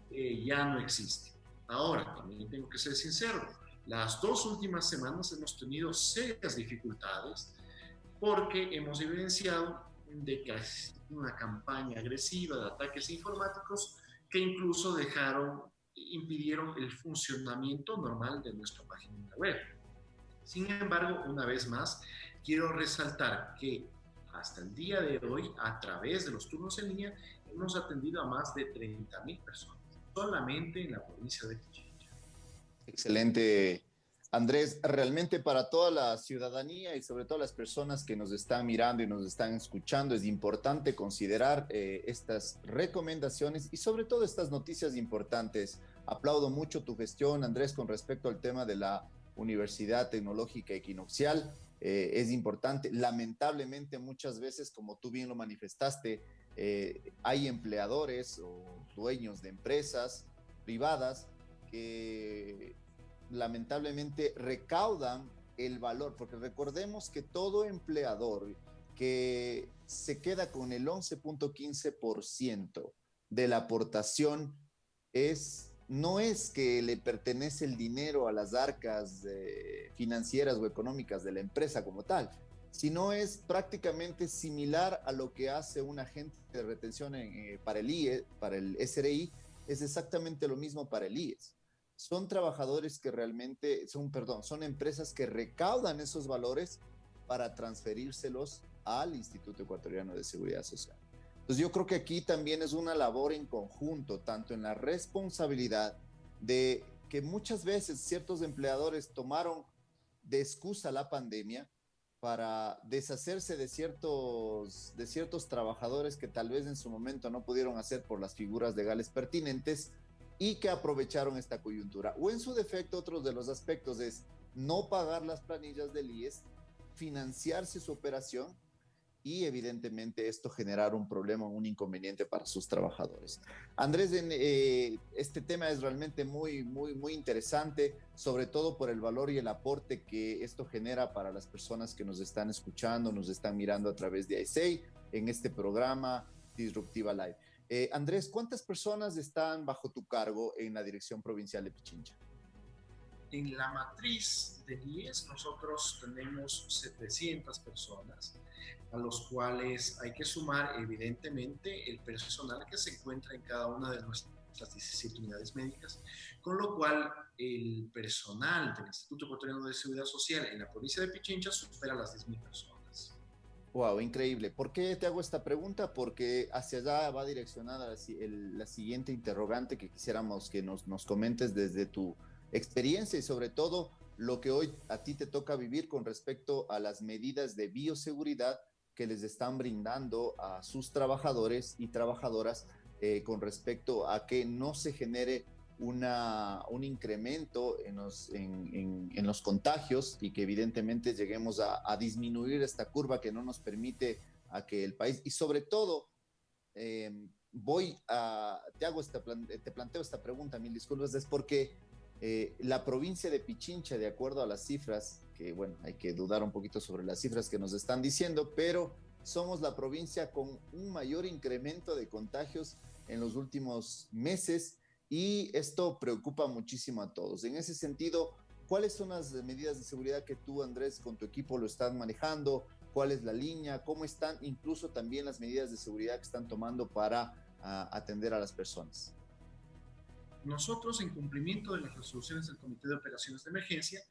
ya no existe. Ahora, también tengo que ser sincero, las 2 últimas semanas hemos tenido serias dificultades porque hemos evidenciado de que hay una campaña agresiva de ataques informáticos que incluso impidieron el funcionamiento normal de nuestra página web. Sin embargo, una vez más, quiero resaltar que hasta el día de hoy, a través de los turnos en línea, hemos atendido a más de 30.000 personas, solamente en la provincia de Pichincha. Excelente, Andrés. Realmente para toda la ciudadanía y sobre todo las personas que nos están mirando y nos están escuchando, es importante considerar estas recomendaciones y sobre todo estas noticias importantes. Aplaudo mucho tu gestión, Andrés, con respecto al tema de la Universidad Tecnológica Equinoccial. Es importante. Lamentablemente, muchas veces, como tú bien lo manifestaste, hay empleadores o dueños de empresas privadas que lamentablemente recaudan el valor, porque recordemos que todo empleador que se queda con el 11.15% de la aportación no es que le pertenece el dinero a las arcas financieras o económicas de la empresa como tal, sino es prácticamente similar a lo que hace un agente de retención para el IE, para el SRI, es exactamente lo mismo para el IES. Son trabajadores que realmente, son empresas que recaudan esos valores para transferírselos al Instituto Ecuatoriano de Seguridad Social. Entonces yo creo que aquí también es una labor en conjunto, tanto en la responsabilidad de que muchas veces ciertos empleadores tomaron de excusa la pandemia para deshacerse de ciertos trabajadores que tal vez en su momento no pudieron hacer por las figuras legales pertinentes y que aprovecharon esta coyuntura. O en su defecto, otros de los aspectos es no pagar las planillas del IES, financiarse su operación y evidentemente esto generar un problema, un inconveniente para sus trabajadores. Andrés, este tema es realmente muy interesante, sobre todo por el valor y el aporte que esto genera para las personas que nos están escuchando, nos están mirando a través de ICEI en este programa Disruptiva Live. Andrés, ¿cuántas personas están bajo tu cargo en la Dirección Provincial de Pichincha? En la matriz del IES nosotros tenemos 700 personas, a los cuales hay que sumar evidentemente el personal que se encuentra en cada una de nuestras 17 unidades médicas, con lo cual el personal del Instituto Ecuatoriano de Seguridad Social en la provincia de Pichincha supera las 10.000 personas. Wow, increíble. ¿Por qué te hago esta pregunta? Porque hacia allá va direccionada la siguiente interrogante que quisiéramos que nos comentes desde tu experiencia y sobre todo lo que hoy a ti te toca vivir con respecto a las medidas de bioseguridad que les están brindando a sus trabajadores y trabajadoras con respecto a que no se genere un incremento en los contagios y que evidentemente lleguemos a disminuir esta curva que no nos permite a que el país, y sobre todo te planteo esta pregunta, mil disculpas, es porque la provincia de Pichincha, de acuerdo a las cifras, que bueno, hay que dudar un poquito sobre las cifras que nos están diciendo, pero somos la provincia con un mayor incremento de contagios en los últimos meses y esto preocupa muchísimo a todos. En ese sentido, ¿cuáles son las medidas de seguridad que tú, Andrés, con tu equipo lo están manejando? ¿Cuál es la línea? ¿Cómo están incluso también las medidas de seguridad que están tomando para atender a las personas? Nosotros, en cumplimiento de las resoluciones del Comité de Operaciones de Emergencia,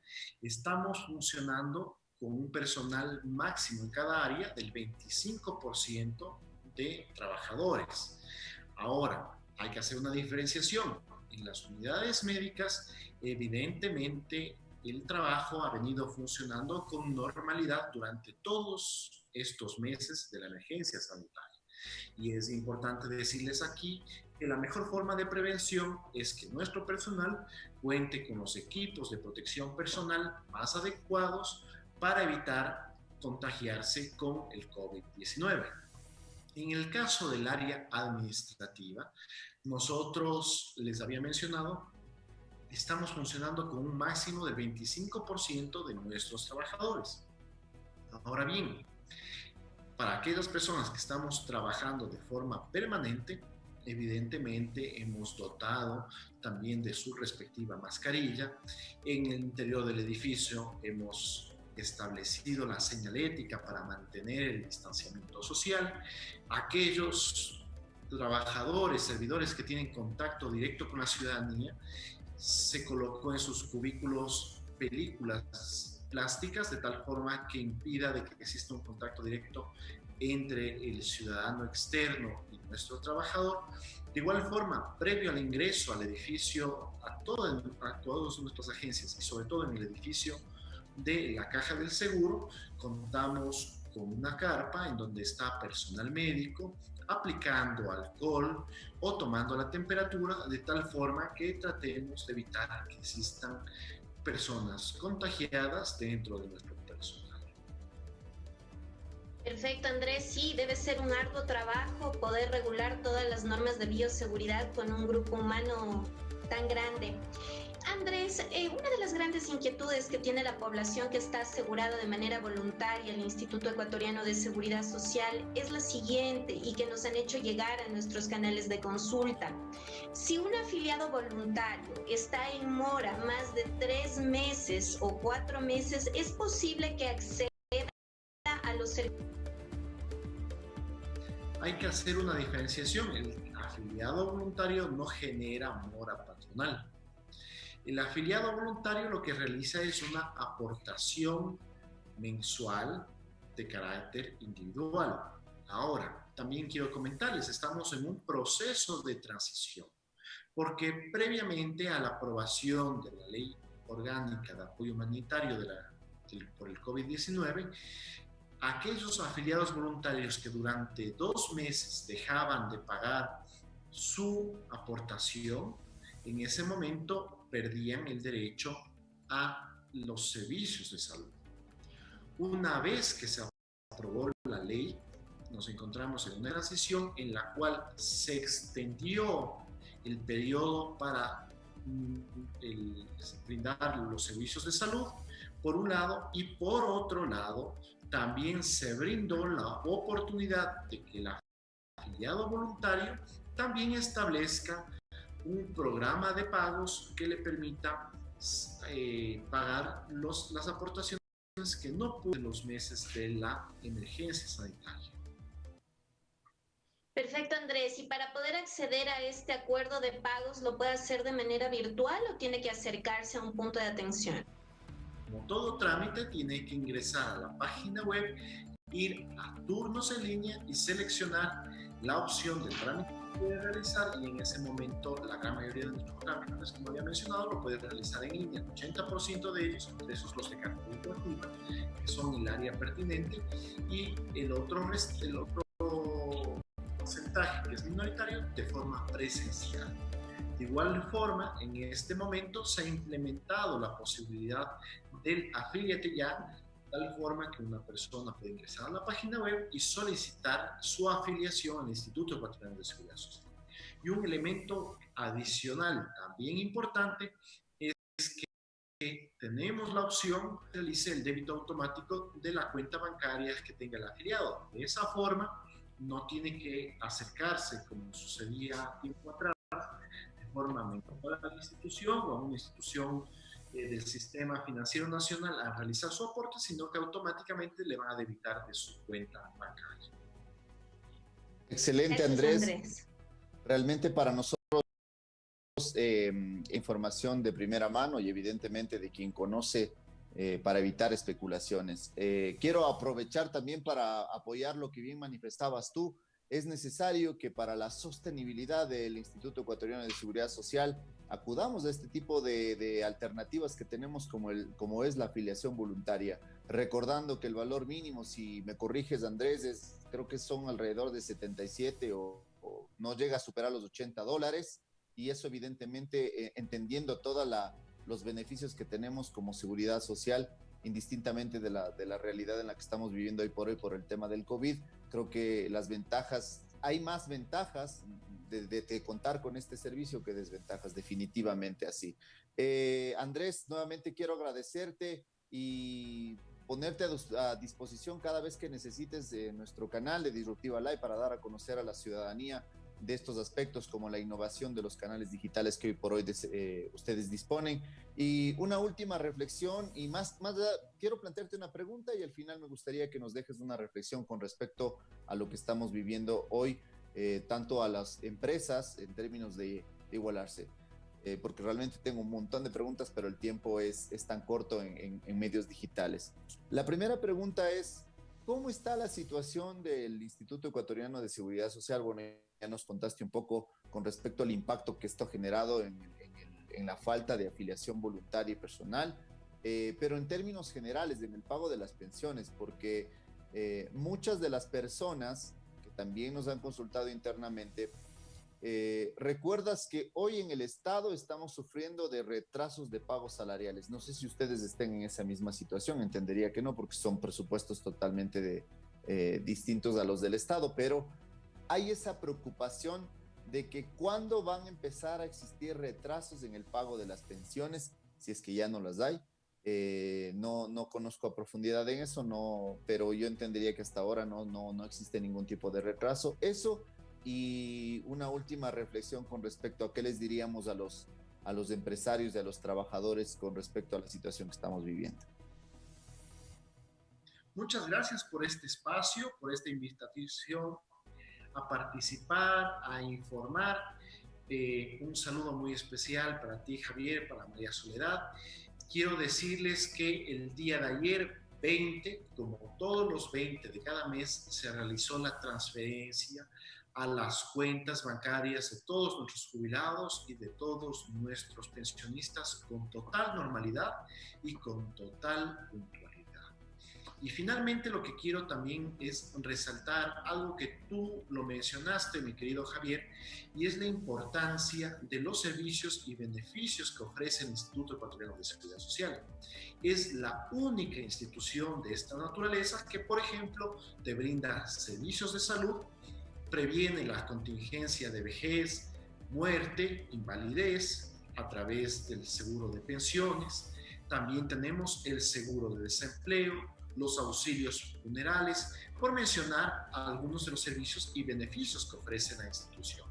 estamos funcionando con un personal máximo en cada área del 25% de trabajadores. Ahora, hay que hacer una diferenciación. En las unidades médicas, evidentemente, el trabajo ha venido funcionando con normalidad durante todos estos meses de la emergencia sanitaria. Y es importante decirles aquí que la mejor forma de prevención es que nuestro personal cuente con los equipos de protección personal más adecuados para evitar contagiarse con el COVID-19. En el caso del área administrativa, nosotros, les había mencionado, estamos funcionando con un máximo del 25% de nuestros trabajadores. Ahora bien, para aquellas personas que estamos trabajando de forma permanente, evidentemente hemos dotado también de su respectiva mascarilla. En el interior del edificio hemos establecido la señalética para mantener el distanciamiento social. Aquellos trabajadores, servidores que tienen contacto directo con la ciudadanía, se colocó en sus cubículos películas plásticas de tal forma que impida de que exista un contacto directo entre el ciudadano externo y nuestro trabajador. De igual forma, previo al ingreso al edificio, a todas nuestras agencias y sobre todo en el edificio de la Caja del Seguro, contamos con una carpa en donde está personal médico aplicando alcohol o tomando la temperatura, de tal forma que tratemos de evitar que existan personas contagiadas dentro de nuestro personal. Perfecto, Andrés. Sí, debe ser un arduo trabajo poder regular todas las normas de bioseguridad con un grupo humano tan grande. Andrés, una de las grandes inquietudes que tiene la población que está asegurada de manera voluntaria al Instituto Ecuatoriano de Seguridad Social es la siguiente y que nos han hecho llegar a nuestros canales de consulta. Si un afiliado voluntario está en mora más de 3 meses o 4 meses, ¿es posible que acceda a los servicios? Hay que hacer una diferenciación. El afiliado voluntario no genera mora patronal. El afiliado voluntario lo que realiza es una aportación mensual de carácter individual. Ahora, también quiero comentarles, estamos en un proceso de transición, porque previamente a la aprobación de la Ley Orgánica de Apoyo Humanitario por el COVID-19, aquellos afiliados voluntarios que durante 2 meses dejaban de pagar su aportación, en ese momento perdían el derecho a los servicios de salud. Una vez que se aprobó la ley, nos encontramos en una transición en la cual se extendió el periodo para brindar los servicios de salud, por un lado, y por otro lado, también se brindó la oportunidad de que el afiliado voluntario también establezca un programa de pagos que le permita pagar las aportaciones que no pudo en los meses de la emergencia sanitaria. Perfecto, Andrés. ¿Y para poder acceder a este acuerdo de pagos lo puede hacer de manera virtual o tiene que acercarse a un punto de atención? Como todo trámite, tiene que ingresar a la página web, ir a turnos en línea y seleccionar la opción de trámite que puede realizar, y en ese momento la gran mayoría de nuestros trámites, como había mencionado, lo puede realizar en línea. El 80% de ellos, entre esos los de carta educativa, que son el área pertinente, y el otro porcentaje, que es minoritario, de forma presencial. De igual forma, en este momento se ha implementado la posibilidad del afíliate ya, de tal forma que una persona puede ingresar a la página web y solicitar su afiliación al Instituto Ecuatoriano de Seguridad Social. Y un elemento adicional también importante es que tenemos la opción de realizar el débito automático de la cuenta bancaria que tenga el afiliado. De esa forma, no tiene que acercarse, como sucedía tiempo atrás, de forma mensual a la institución o a una institución del sistema financiero nacional a realizar su aporte, sino que automáticamente le van a debitar de su cuenta bancaria. Excelente, Andrés. Realmente para nosotros información de primera mano y evidentemente de quien conoce para evitar especulaciones. Quiero aprovechar también para apoyar lo que bien manifestabas tú. Es necesario que para la sostenibilidad del Instituto Ecuatoriano de Seguridad Social acudamos a este tipo de alternativas que tenemos como es la afiliación voluntaria, recordando que el valor mínimo, si me corriges, Andrés, creo que son alrededor de 77 o no llega a superar los $80, y eso evidentemente entendiendo todos los beneficios que tenemos como seguridad social, indistintamente de la realidad en la que estamos viviendo hoy por el tema del COVID. Creo que las ventajas, hay más ventajas de contar con este servicio que desventajas, definitivamente así. Andrés, nuevamente quiero agradecerte y ponerte a disposición cada vez que necesites de nuestro canal de Disruptiva Live para dar a conocer a la ciudadanía de estos aspectos como la innovación de los canales digitales que hoy por hoy ustedes disponen. Y una última reflexión, y más quiero plantearte una pregunta y al final me gustaría que nos dejes una reflexión con respecto a lo que estamos viviendo hoy, tanto a las empresas en términos de igualarse. porque realmente tengo un montón de preguntas, pero el tiempo es tan corto en medios digitales. La primera pregunta es, ¿cómo está la situación del Instituto Ecuatoriano de Seguridad Social? Bueno, ya nos contaste un poco con respecto al impacto que esto ha generado en la falta de afiliación voluntaria y personal, pero en términos generales, en el pago de las pensiones, porque muchas de las personas que también nos han consultado internamente, recuerdas que hoy en el Estado estamos sufriendo de retrasos de pagos salariales. No sé si ustedes estén en esa misma situación, entendería que no, porque son presupuestos totalmente distintos a los del Estado, pero hay esa preocupación de que cuándo van a empezar a existir retrasos en el pago de las pensiones, si es que ya no las hay. No conozco a profundidad en eso, no, pero yo entendería que hasta ahora no existe ningún tipo de retraso. Eso, y una última reflexión con respecto a qué les diríamos a los empresarios y a los trabajadores con respecto a la situación que estamos viviendo. Muchas gracias por este espacio, por esta invitación a participar, a informar. Un saludo muy especial para ti, Javier, para María Soledad. Quiero decirles que el día de ayer, 20, como todos los 20 de cada mes, se realizó la transferencia a las cuentas bancarias de todos nuestros jubilados y de todos nuestros pensionistas con total normalidad y con total puntualidad. Y finalmente lo que quiero también es resaltar algo que tú lo mencionaste, mi querido Javier, y es la importancia de los servicios y beneficios que ofrece el Instituto Ecuatoriano de Seguridad Social. Es la única institución de esta naturaleza que, por ejemplo, te brinda servicios de salud, previene la contingencia de vejez, muerte, invalidez a través del seguro de pensiones. También tenemos el seguro de desempleo, los auxilios funerales, por mencionar algunos de los servicios y beneficios que ofrece la institución.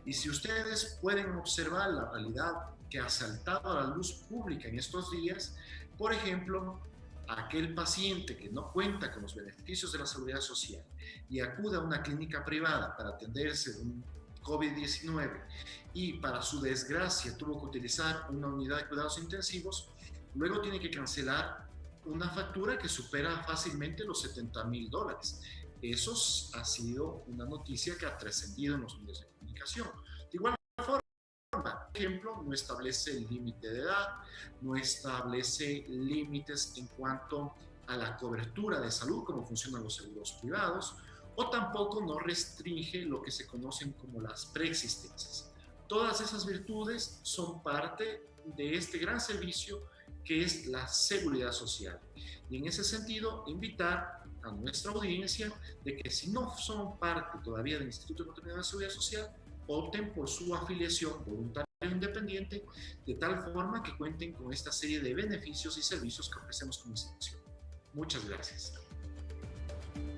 Y si ustedes pueden observar la realidad que ha saltado a la luz pública en estos días, por ejemplo, aquel paciente que no cuenta con los beneficios de la seguridad social y acude a una clínica privada para atenderse de un COVID-19 y para su desgracia tuvo que utilizar una unidad de cuidados intensivos, luego tiene que cancelar una factura que supera fácilmente los $70,000. Eso ha sido una noticia que ha trascendido en los medios de comunicación. De igual forma, por ejemplo, no establece el límite de edad, no establece límites en cuanto a la cobertura de salud, como funcionan los seguros privados, o tampoco no restringe lo que se conocen como las preexistencias. Todas esas virtudes son parte de este gran servicio que es la seguridad social. Y en ese sentido, invitar a nuestra audiencia de que si no son parte todavía del Instituto Ecuatoriano de Seguridad Social, opten por su afiliación voluntaria e independiente, de tal forma que cuenten con esta serie de beneficios y servicios que ofrecemos como institución. Muchas gracias.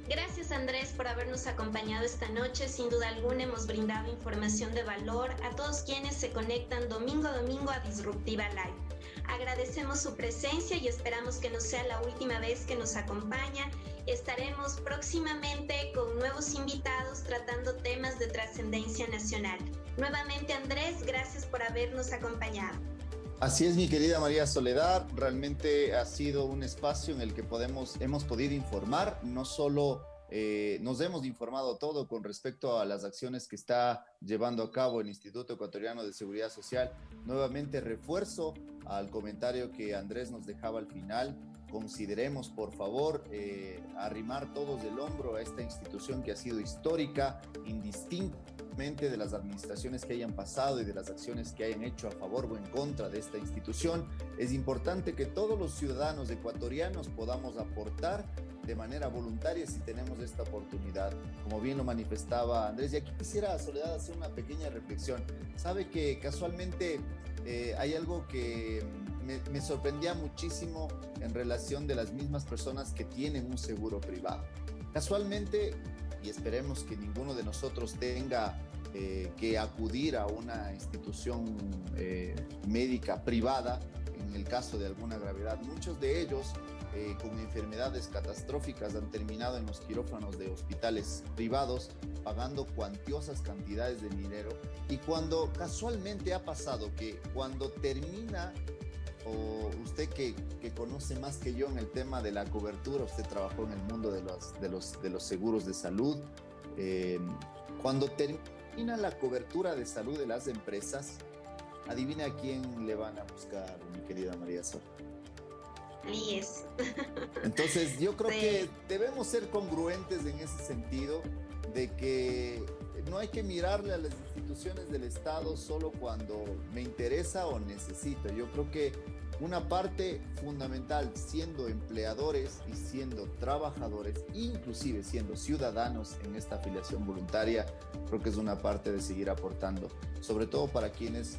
Gracias, Andrés, por habernos acompañado esta noche. Sin duda alguna hemos brindado información de valor a todos quienes se conectan domingo a domingo a Disruptiva Live. Agradecemos su presencia y esperamos que no sea la última vez que nos acompaña. Estaremos próximamente con nuevos invitados tratando temas de trascendencia nacional. Nuevamente, Andrés, gracias por habernos acompañado. Así es, mi querida María Soledad, realmente ha sido un espacio en el que hemos podido informar, no solo nos hemos informado todo con respecto a las acciones que está llevando a cabo el Instituto Ecuatoriano de Seguridad Social. Nuevamente refuerzo al comentario que Andrés nos dejaba al final. Consideremos, por favor, arrimar todos el hombro a esta institución que ha sido histórica, indistintamente de las administraciones que hayan pasado y de las acciones que hayan hecho a favor o en contra de esta institución. Es importante que todos los ciudadanos ecuatorianos podamos aportar de manera voluntaria si tenemos esta oportunidad, como bien lo manifestaba Andrés. Y aquí quisiera, Soledad, hacer una pequeña reflexión. Sabe que casualmente hay algo que me sorprendía muchísimo en relación de las mismas personas que tienen un seguro privado. Casualmente, y esperemos que ninguno de nosotros tenga que acudir a una institución médica privada, en en el caso de alguna gravedad. Muchos de ellos con enfermedades catastróficas han terminado en los quirófanos de hospitales privados pagando cuantiosas cantidades de dinero, y cuando casualmente ha pasado que cuando termina, o usted que conoce más que yo en el tema de la cobertura, usted trabajó en el mundo de los seguros de salud, cuando termina la cobertura de salud de las empresas, adivina a quién le van a buscar, mi querida María Sol. Ahí es. Entonces yo creo que debemos ser congruentes en ese sentido, de que no hay que mirarle a las instituciones del Estado solo cuando me interesa o necesito. Yo creo que una parte fundamental, siendo empleadores y siendo trabajadores, inclusive siendo ciudadanos en esta afiliación voluntaria, creo que es una parte de seguir aportando, sobre todo para quienes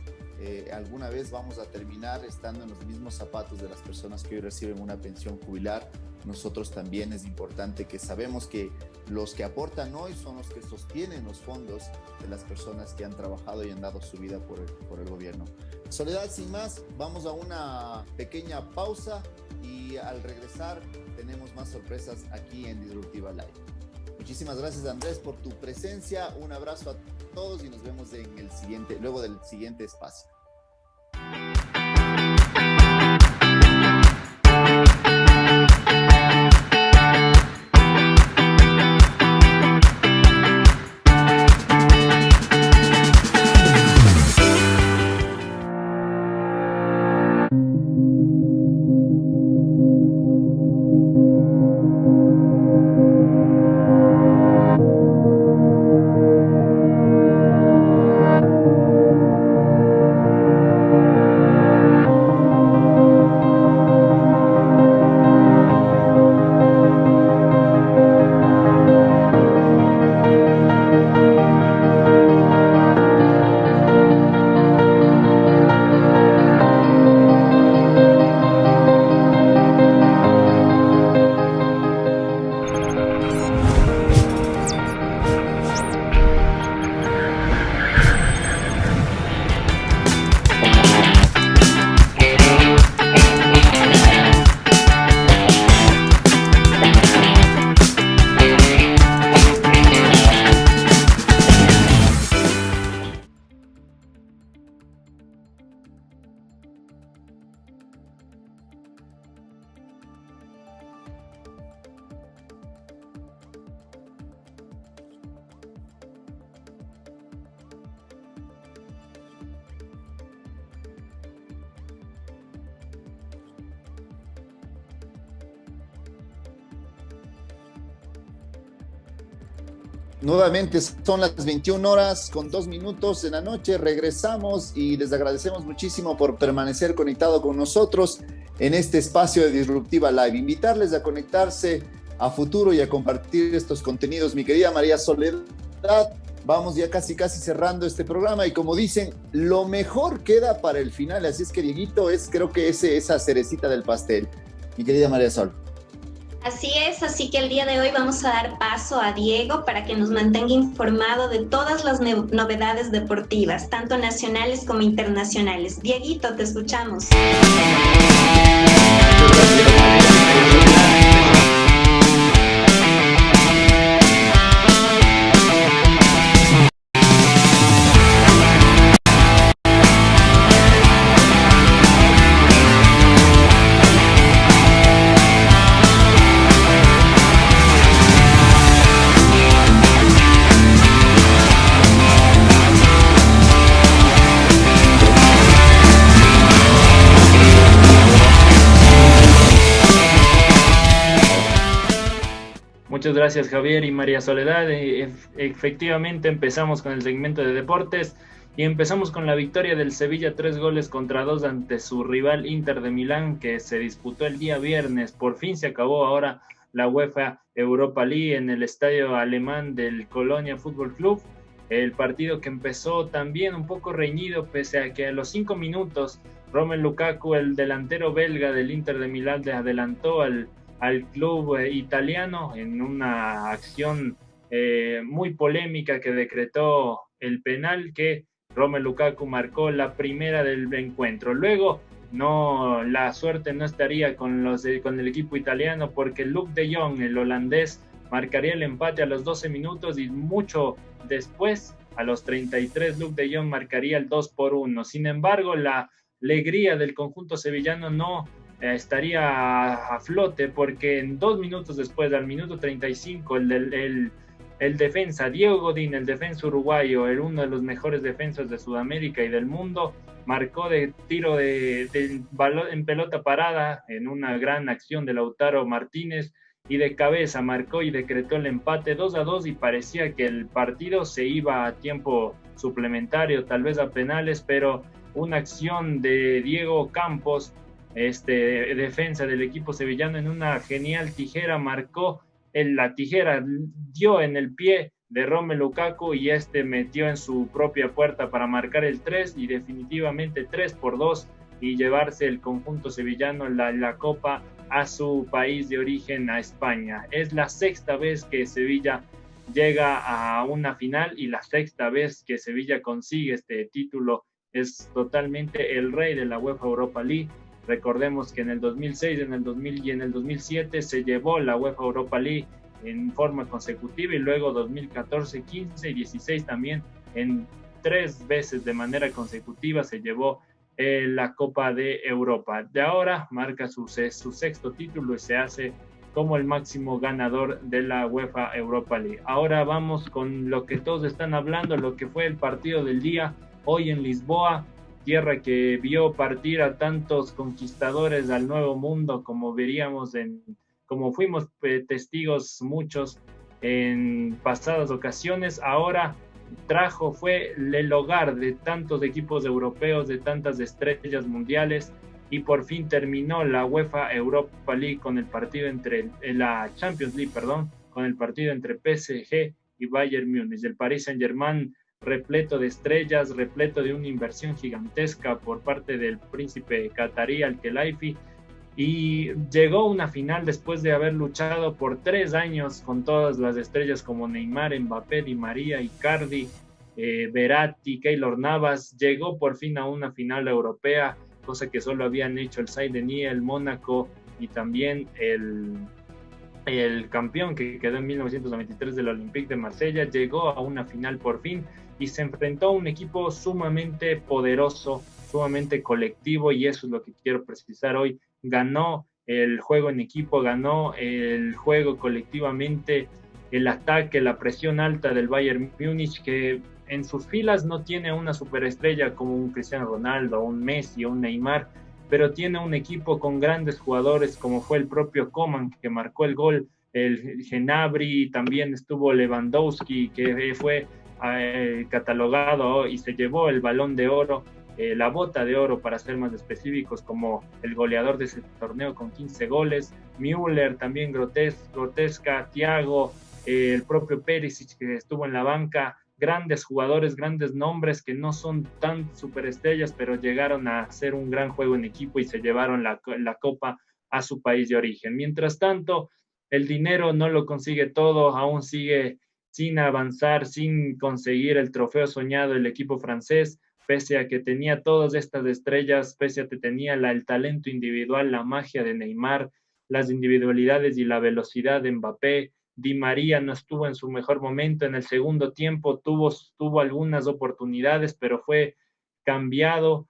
alguna vez vamos a terminar estando en los mismos zapatos de las personas que hoy reciben una pensión jubilar. Nosotros también es importante que sabemos que los que aportan hoy son los que sostienen los fondos de las personas que han trabajado y han dado su vida por el gobierno. Soledad, sin más, vamos a una pequeña pausa y al regresar tenemos más sorpresas aquí en Disruptiva Live. Muchísimas gracias, Andrés, por tu presencia. Un abrazo a todos y nos vemos luego del siguiente espacio. Nuevamente son las 21 horas con 2 minutos de la noche. Regresamos y les agradecemos muchísimo por permanecer conectado con nosotros en este espacio de Disruptiva Live. Invitarles a conectarse a futuro y a compartir estos contenidos. Mi querida María Soledad, vamos ya casi cerrando este programa y como dicen, lo mejor queda para el final. Así es que Dieguito es, creo que esa cerecita del pastel. Mi querida María Sol. Así es, así que el día de hoy vamos a dar paso a Diego para que nos mantenga informado de todas las novedades deportivas, tanto nacionales como internacionales. Dieguito, te escuchamos. Muchas gracias, Javier y María Soledad. Efectivamente empezamos con el segmento de deportes y empezamos con la victoria del Sevilla 3-2 ante su rival Inter de Milán, que se disputó el día viernes. Por fin se acabó ahora la UEFA Europa League en el estadio alemán del Colonia Fútbol Club. El partido que empezó también un poco reñido, pese a que a los 5 minutos Romelu Lukaku, el delantero belga del Inter de Milán, le adelantó al club italiano en una acción muy polémica que decretó el penal que Romelu Lukaku marcó la primera del encuentro. Luego no, la suerte no estaría con el equipo italiano, porque Luuk de Jong, el holandés, marcaría el empate a los 12 minutos y mucho después, a los 33, Luuk de Jong marcaría el 2-1. Sin embargo, la alegría del conjunto sevillano no estaría a flote, porque en 2 minutos después, al minuto 35, el defensa Diego Godín, el defensa uruguayo, uno de los mejores defensas de Sudamérica y del mundo, marcó de tiro de balón en pelota parada en una gran acción de Lautaro Martínez, y de cabeza marcó y decretó el empate 2-2, y parecía que el partido se iba a tiempo suplementario, tal vez a penales, pero una acción de Diego Campos, defensa del equipo sevillano, en una genial tijera marcó, la tijera dio en el pie de Romelu Lukaku y metió en su propia puerta para marcar el 3, y definitivamente 3-2, y llevarse el conjunto sevillano la copa a su país de origen, a España. Es la sexta vez que Sevilla llega a una final y la sexta vez que Sevilla consigue este título. Es totalmente el rey de la UEFA Europa League. Recordemos que en el 2006, en el 2000 y en el 2007 se llevó la UEFA Europa League en forma consecutiva, y luego 2014, 15 y 16 también, en 3 veces de manera consecutiva se llevó la Copa de Europa. De ahora marca su sexto título y se hace como el máximo ganador de la UEFA Europa League. Ahora vamos con lo que todos están hablando, lo que fue el partido del día hoy en Lisboa, tierra que vio partir a tantos conquistadores al Nuevo Mundo, como veríamos como fuimos testigos muchos en pasadas ocasiones. Ahora fue el hogar de tantos equipos europeos, de tantas estrellas mundiales, y por fin terminó la UEFA Europa League con el partido la Champions League, con el partido entre PSG y Bayern Múnich. El Paris Saint-Germain, repleto de estrellas, repleto de una inversión gigantesca por parte del príncipe catarí Al-Khelaifi, y llegó a una final después de haber luchado por 3 años con todas las estrellas como Neymar, Mbappé, Di María, Icardi, Verratti, Keylor Navas. Llegó por fin a una final europea, cosa que solo habían hecho el Saint-Denis, el Mónaco y también el campeón que quedó en 1993 del Olympique de Marsella. Llegó a una final por fin y se enfrentó a un equipo sumamente poderoso, sumamente colectivo, y eso es lo que quiero precisar hoy. Ganó el juego en equipo, ganó el juego colectivamente, el ataque, la presión alta del Bayern Múnich, que en sus filas no tiene una superestrella como un Cristiano Ronaldo, un Messi o un Neymar, pero tiene un equipo con grandes jugadores como fue el propio Coman, que marcó el gol, el Gnabry, también estuvo Lewandowski, que fue catalogado y se llevó el Balón de Oro, la Bota de Oro para ser más específicos, como el goleador de ese torneo con 15 goles, Müller también grotesca, Thiago, el propio Perisic, que estuvo en la banca. Grandes jugadores, grandes nombres que no son tan superestrellas, pero llegaron a hacer un gran juego en equipo y se llevaron la copa a su país de origen. Mientras tanto, el dinero no lo consigue todo, aún sigue sin avanzar, sin conseguir el trofeo soñado el equipo francés, pese a que tenía todas estas estrellas, pese a que tenía el talento individual, la magia de Neymar, las individualidades y la velocidad de Mbappé. Di María no estuvo en su mejor momento. En el segundo tiempo tuvo algunas oportunidades, pero fue cambiado.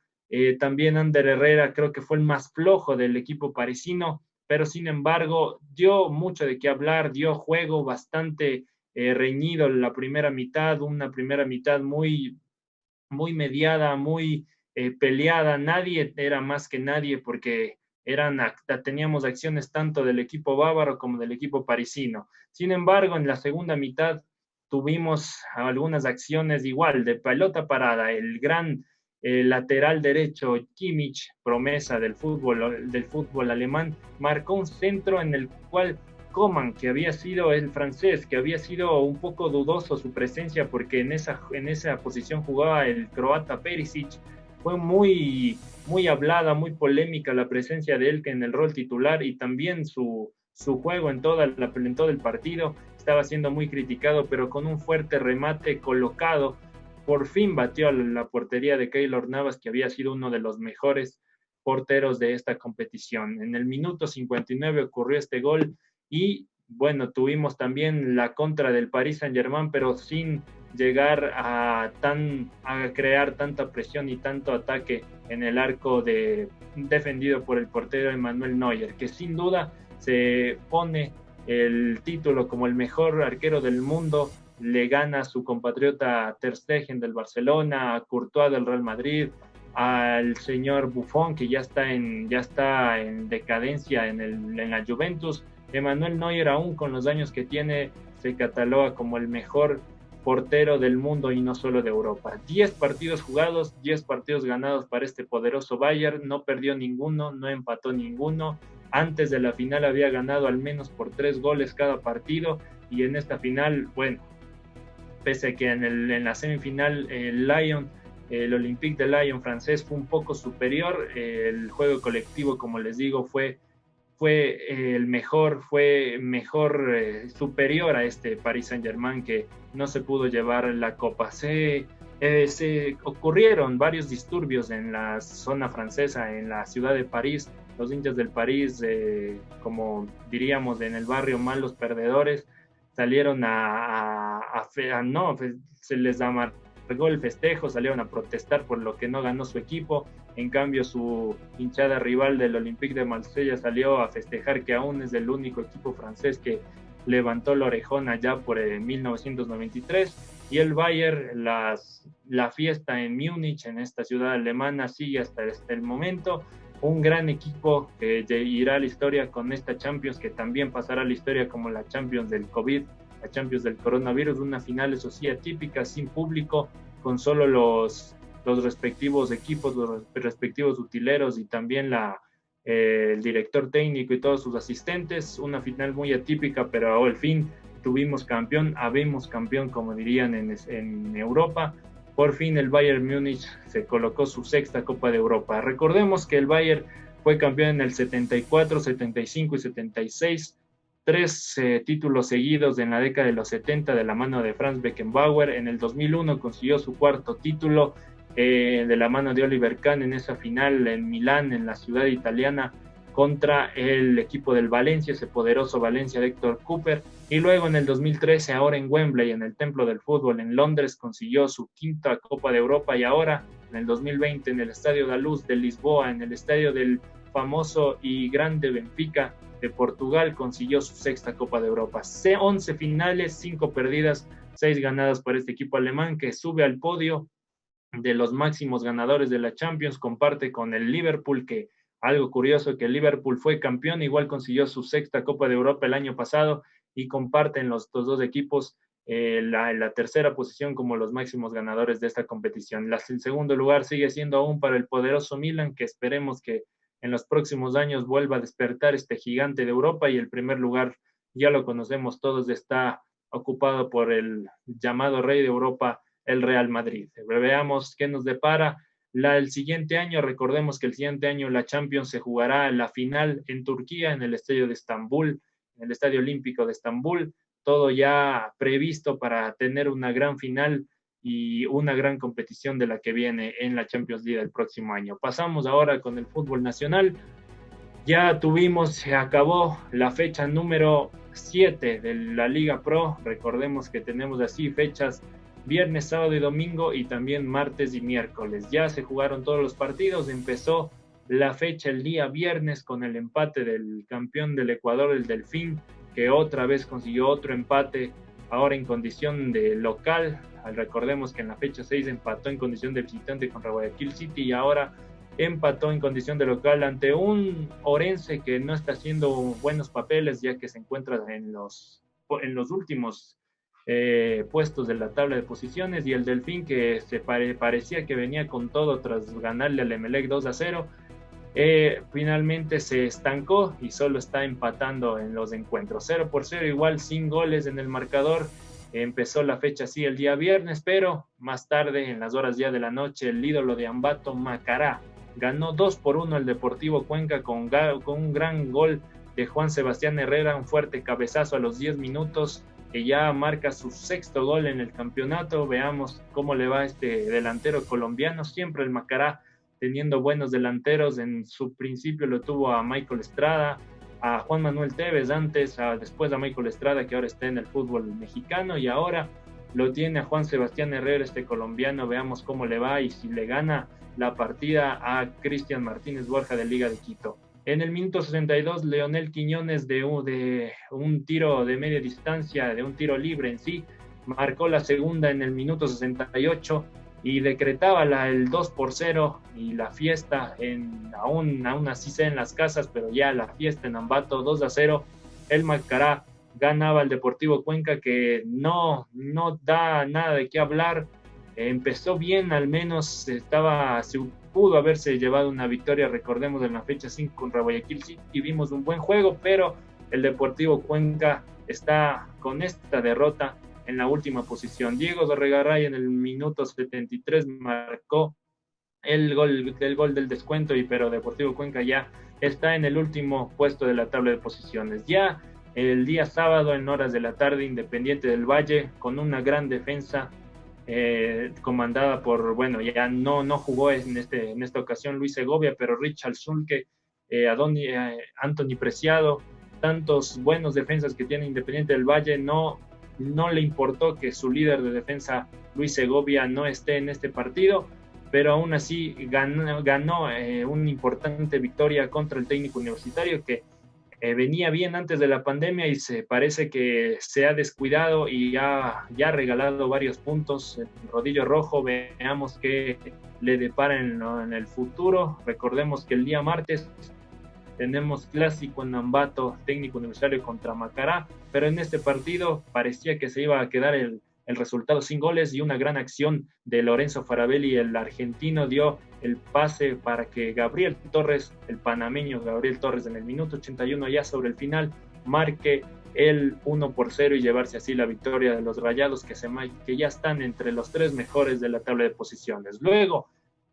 También Ander Herrera creo que fue el más flojo del equipo parisino, pero sin embargo dio mucho de qué hablar, dio juego bastante reñido en la primera mitad, una primera mitad muy, muy mediada, muy peleada. Nadie era más que nadie, porque teníamos acciones tanto del equipo bávaro como del equipo parisino. Sin embargo, en la segunda mitad tuvimos algunas acciones igual de pelota parada. El gran lateral derecho Kimmich, promesa del fútbol alemán, marcó un centro en el cual Coman, que había sido el francés, que había sido un poco dudoso su presencia porque en esa posición jugaba el croata Perisic, fue muy, muy hablada, muy polémica la presencia de él en el rol titular, y también su juego en todo el partido estaba siendo muy criticado, pero con un fuerte remate colocado, por fin batió a la portería de Keylor Navas, que había sido uno de los mejores porteros de esta competición. En el minuto 59 ocurrió este gol y bueno, tuvimos también la contra del Paris Saint-Germain, pero sin llegar a crear tanta presión y tanto ataque en el arco defendido por el portero Manuel Neuer, que sin duda se pone el título como el mejor arquero del mundo. Le gana a su compatriota Ter Stegen del Barcelona, a Courtois del Real Madrid, al señor Buffon, que ya está en decadencia en la Juventus. Manuel Neuer, aún con los años que tiene, se cataloga como el mejor portero del mundo y no solo de Europa. 10 partidos jugados, 10 partidos ganados para este poderoso Bayern, no perdió ninguno, no empató ninguno. Antes de la final había ganado al menos por 3 goles cada partido, y en esta final, bueno, pese a que en la semifinal el Olympique de Lyon francés fue un poco superior, el juego colectivo, como les digo, fue superior a este Paris Saint-Germain, que no se pudo llevar la copa. Se ocurrieron varios disturbios en la zona francesa, en la ciudad de París. Los hinchas del París, como diríamos en el barrio, malos perdedores, salieron se les amargó el festejo, salieron a protestar por lo que no ganó su equipo. En cambio, su hinchada rival del Olympique de Marsella salió a festejar que aún es el único equipo francés que levantó la orejona allá por 1993. Y el Bayern, la fiesta en Múnich, en esta ciudad alemana, sigue hasta el momento. Un gran equipo que irá a la historia con esta Champions, que también pasará a la historia como la Champions del COVID, la Champions del coronavirus, una final, eso sí, atípica, sin público, con solo los respectivos equipos, los respectivos utileros y también el director técnico y todos sus asistentes. Una final muy atípica, pero al fin tuvimos campeón, habemos campeón, como dirían en Europa. Por fin el Bayern Múnich se colocó su 6ª Copa de Europa. Recordemos que el Bayern fue campeón en el 74, 75 y 76, 3 títulos seguidos en la década de los 70 de la mano de Franz Beckenbauer. En el 2001 consiguió su 4º título de la mano de Oliver Kahn en esa final en Milán, en la ciudad italiana, contra el equipo del Valencia, ese poderoso Valencia de Héctor Cooper. Y luego en el 2013, ahora en Wembley, en el Templo del Fútbol en Londres, consiguió su 5ª Copa de Europa, y ahora en el 2020 en el Estadio da Luz de Lisboa, en el estadio del famoso y grande Benfica de Portugal, consiguió su 6ª Copa de Europa. 11 finales, 5 perdidas, 6 ganadas para este equipo alemán, que sube al podio de los máximos ganadores de la Champions. Comparte con el Liverpool, que algo curioso, que el Liverpool fue campeón, igual consiguió su 6ª Copa de Europa el año pasado, y comparten los dos equipos la 3ª posición como los máximos ganadores de esta competición. El segundo lugar sigue siendo aún para el poderoso Milan, que esperemos que en los próximos años vuelva a despertar este gigante de Europa, y el primer lugar, ya lo conocemos todos, está ocupado por el llamado rey de Europa, el Real Madrid. Veamos qué nos depara el siguiente año. Recordemos que el siguiente año la Champions se jugará la final en Turquía, en el estadio de Estambul, en el Estadio Olímpico de Estambul, todo ya previsto para tener una gran final y una gran competición de la que viene en la Champions League el próximo año. Pasamos ahora con el fútbol nacional. Ya se acabó la fecha número 7 de la Liga Pro. Recordemos que tenemos así fechas viernes, sábado y domingo, y también martes y miércoles. Ya se jugaron todos los partidos. Empezó la fecha el día viernes con el empate del campeón del Ecuador, el Delfín, que otra vez consiguió otro empate, ahora en condición de local. Recordemos que en la fecha 6 empató en condición de visitante contra Guayaquil City, y ahora empató en condición de local ante un Orense que no está haciendo buenos papeles, ya que se encuentra en los últimos puestos de la tabla de posiciones, y el Delfín, que parecía que venía con todo tras ganarle al Emelec 2-0, finalmente se estancó y solo está empatando en los encuentros 0-0, igual sin goles en el marcador. Empezó la fecha así el día viernes, pero más tarde, en las horas ya de la noche, el ídolo de Ambato, Macará, ganó 2-1 al Deportivo Cuenca con un gran gol de Juan Sebastián Herrera, un fuerte cabezazo a los 10 minutos, que ya marca su 6º gol en el campeonato. Veamos cómo le va a este delantero colombiano. Siempre el Macará teniendo buenos delanteros. En su principio lo tuvo a Michael Estrada, a Juan Manuel Tevez antes, después a Michael Estrada, que ahora está en el fútbol mexicano, y ahora lo tiene a Juan Sebastián Herrera, este colombiano. Veamos cómo le va y si le gana la partida a Cristian Martínez Borja de Liga de Quito. En el minuto 62, Leonel Quiñones de un tiro de media distancia, de un tiro libre en sí, marcó la segunda en el minuto 68 y decretaba el 2-0 y la fiesta, aún así sea en las casas, pero ya la fiesta en Ambato, 2-0. El Macará ganaba al Deportivo Cuenca, que no da nada de qué hablar. Empezó bien, al menos se pudo haberse llevado una victoria, recordemos, en la fecha 5 contra Guayaquil City, vimos un buen juego, pero el Deportivo Cuenca está con esta derrota en la última posición. Diego Dorregaray en el minuto 73 marcó el gol del descuento, pero Deportivo Cuenca ya está en el último puesto de la tabla de posiciones. Ya el día sábado, en horas de la tarde, Independiente del Valle, con una gran defensa, comandada por, bueno, ya no jugó en esta ocasión Luis Segovia, pero Richard Zulke, Anthony Preciado, tantos buenos defensas que tiene Independiente del Valle, no le importó que su líder de defensa, Luis Segovia, no esté en este partido, pero aún así ganó una importante victoria contra el Técnico Universitario, que venía bien antes de la pandemia y se parece que se ha descuidado y ya ha regalado varios puntos. El rodillo rojo, veamos qué le depara en el futuro. Recordemos que el día martes tenemos clásico en Ambato, Técnico Universitario contra Macará, pero en este partido parecía que se iba a quedar el resultado sin goles, y una gran acción de Lorenzo Farabelli, el argentino, dio el pase para que Gabriel Torres, el panameño Gabriel Torres, en el minuto 81, ya sobre el final, marque el 1-0 y llevarse así la victoria de los Rayados, que ya están entre los 3 mejores de la tabla de posiciones. Luego,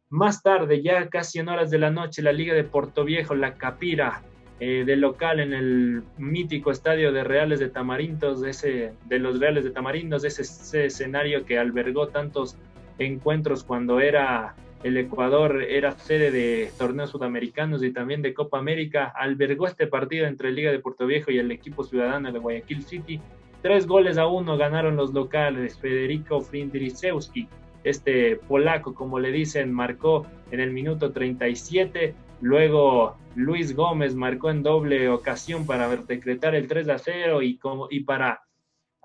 más tarde, ya casi en horas de la noche, la Liga de Portoviejo, la Capira, de local en el mítico estadio de Reales de Tamarindos, de los Reales de Tamarindos, ese escenario que albergó tantos encuentros cuando el Ecuador era sede de torneos sudamericanos y también de Copa América. Albergó este partido entre Liga de Portoviejo y el equipo ciudadano de Guayaquil City. 3-1 ganaron los locales. Federico Frindricewski, este polaco, como le dicen, marcó en el minuto 37. Luego Luis Gómez marcó en doble ocasión para decretar el 3-0 y para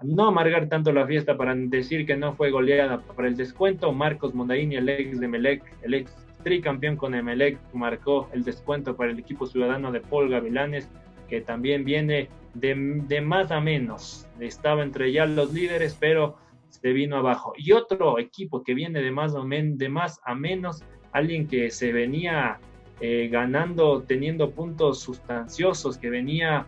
no amargar tanto la fiesta, para decir que no fue goleada, para el descuento, Marcos Mondaini, el ex de Emelec, el ex tricampeón con Emelec, marcó el descuento para el equipo ciudadano de Paul Gavilanes, que también viene de más a menos. Estaba entre ya los líderes, pero se vino abajo. Y otro equipo que viene de más a menos, alguien que se venía ganando, teniendo puntos sustanciosos, que venía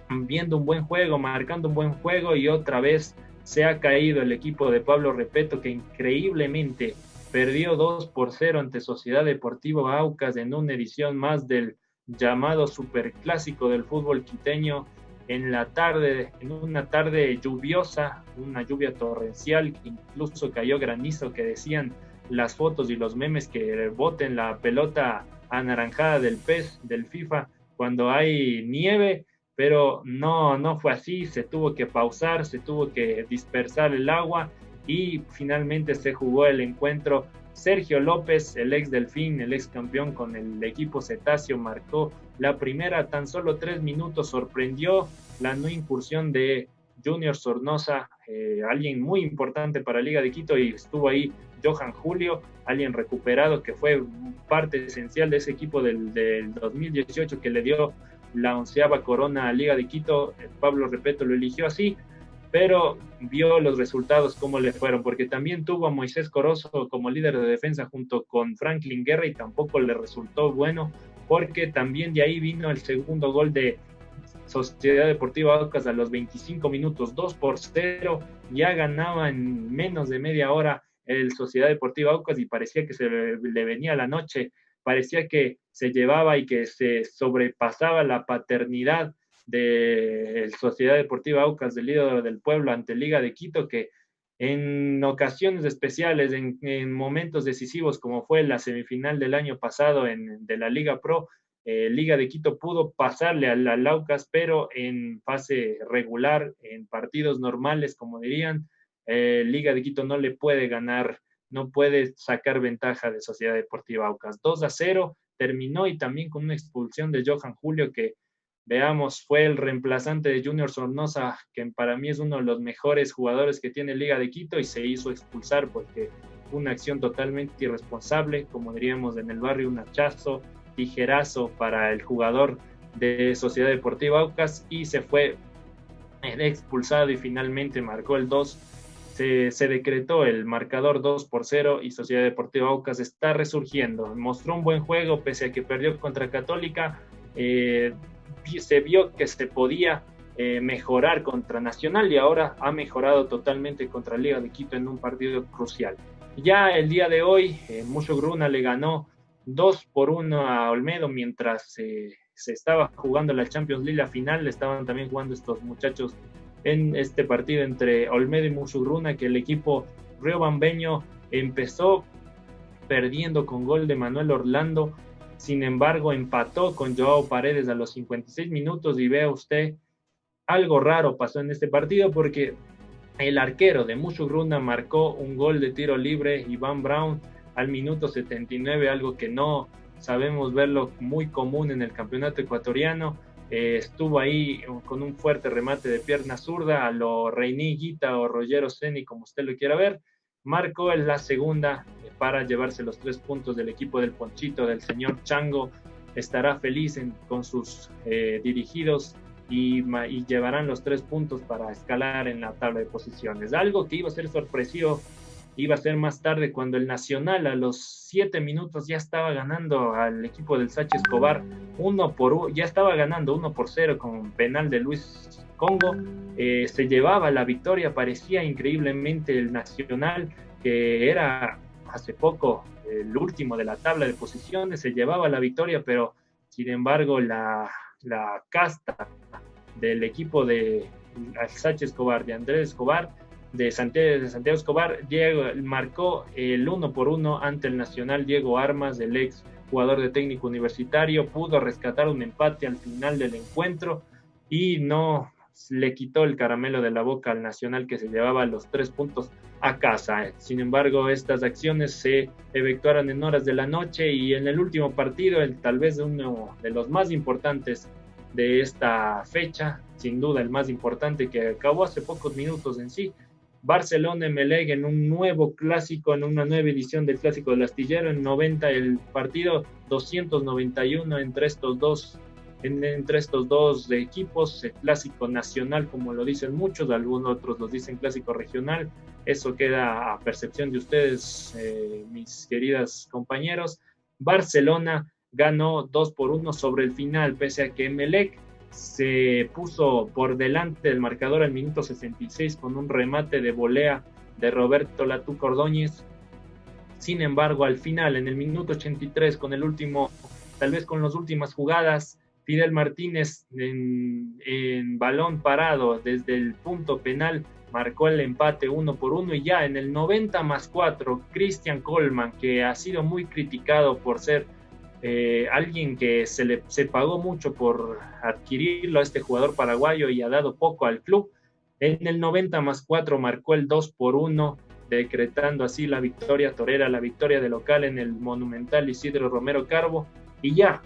viendo un buen juego, marcando un buen juego, y otra vez se ha caído el equipo de Pablo Repeto, que increíblemente perdió 2-0 ante Sociedad Deportivo Aucas en una edición más del llamado superclásico del fútbol quiteño, en una tarde lluviosa, una lluvia torrencial, que incluso cayó granizo, que decían las fotos y los memes que boten la pelota anaranjada del PES, del FIFA, cuando hay nieve, pero no fue así. Se tuvo que pausar, se tuvo que dispersar el agua y finalmente se jugó el encuentro. Sergio López, el ex Delfín, el ex campeón con el equipo Cetáceo, marcó la primera, tan solo 3 minutos. Sorprendió la no incursión de Junior Sornosa, alguien muy importante para Liga de Quito, y estuvo ahí Johan Julio, alguien recuperado que fue parte esencial de ese equipo del 2018 que le dio la 11ª corona a Liga de Quito. Pablo Repeto lo eligió así, pero vio los resultados cómo le fueron, porque también tuvo a Moisés Corozo como líder de defensa junto con Franklin Guerra y tampoco le resultó bueno, porque también de ahí vino el segundo gol de Sociedad Deportiva Aucas a los 25 minutos, 2-0, ya ganaba en menos de media hora el Sociedad Deportiva Aucas y parecía que se le venía la noche, parecía que se llevaba y que se sobrepasaba la paternidad de Sociedad Deportiva Aucas, del líder del pueblo, ante Liga de Quito, que en ocasiones especiales, en momentos decisivos, como fue la semifinal del año pasado de la Liga Pro, Liga de Quito pudo pasarle al Aucas, pero en fase regular, en partidos normales, como dirían, Liga de Quito no le puede ganar, no puede sacar ventaja de Sociedad Deportiva Aucas. 2-0 terminó, y también con una expulsión de Johan Julio, que veamos, fue el reemplazante de Junior Sornosa, que para mí es uno de los mejores jugadores que tiene Liga de Quito, y se hizo expulsar porque fue una acción totalmente irresponsable, como diríamos en el barrio, un hachazo, tijerazo para el jugador de Sociedad Deportiva Aucas, y se fue expulsado, y finalmente marcó el 2. Se decretó el marcador 2-0, y Sociedad Deportiva Aucas está resurgiendo. Mostró un buen juego pese a que perdió contra Católica. Se vio que se podía mejorar contra Nacional, y ahora ha mejorado totalmente contra Liga de Quito en un partido crucial. Ya el día de hoy, Musho Gruna le ganó 2-1 a Olmedo, mientras se estaba jugando la Champions League, la final. Estaban también jugando estos muchachos en este partido entre Olmedo y Musho Gruna, que el equipo riobambeño empezó perdiendo con gol de Manuel Orlando. Sin embargo, empató con Joao Paredes a los 56 minutos, y vea usted, algo raro pasó en este partido, porque el arquero de Musho Gruna marcó un gol de tiro libre, Iván Brown, al minuto 79, algo que no sabemos verlo muy común en el campeonato ecuatoriano. Estuvo ahí con un fuerte remate de pierna zurda a lo Reini Guita o Rogero Ceni, como usted lo quiera ver. Marcó en la segunda para llevarse los 3 puntos del equipo del Ponchito, del señor Chango. Estará feliz con sus dirigidos, y llevarán los 3 puntos para escalar en la tabla de posiciones. Algo que iba a ser sorpresivo iba a ser más tarde, cuando el Nacional a los 7 minutos ya estaba ganando al equipo del Sachi Escobar 1-1, ya estaba ganando 1-0 con un penal de Luis Congo. Se llevaba la victoria. Parecía increíblemente el Nacional, que era hace poco el último de la tabla de posiciones, se llevaba la victoria, pero sin embargo la casta del equipo de Sachi Escobar, de Andrés Escobar, de Santiago Escobar, marcó el 1-1 ante el Nacional. Diego Armas, el ex jugador de Técnico Universitario, pudo rescatar un empate al final del encuentro, y no le quitó el caramelo de la boca al Nacional, que se llevaba los 3 puntos a casa. Sin embargo, estas acciones se efectuaron en horas de la noche, y en el último partido, tal vez uno de los más importantes de esta fecha, sin duda el más importante, que acabó hace pocos minutos en sí, Barcelona-Emelec, en un nuevo clásico, en una nueva edición del Clásico del Astillero, en 90, el partido 291 entre estos dos equipos, el Clásico Nacional, como lo dicen muchos, algunos otros los dicen Clásico Regional. Eso queda a percepción de ustedes, mis queridas compañeros. Barcelona ganó 2-1 sobre el final, pese a que Emelec se puso por delante del marcador al minuto 66 con un remate de volea de Roberto Latuco Ordóñez. Sin embargo, al final, en el minuto 83, tal vez con las últimas jugadas, Fidel Martínez en balón parado desde el punto penal marcó el empate 1-1, y ya en el 90+4, Cristian Colman, que ha sido muy criticado por ser alguien que se pagó mucho por adquirirlo a este jugador paraguayo y ha dado poco al club, en el 90+4 marcó el 2-1, decretando así la victoria torera, la victoria de local en el Monumental Isidro Romero Carbo, y ya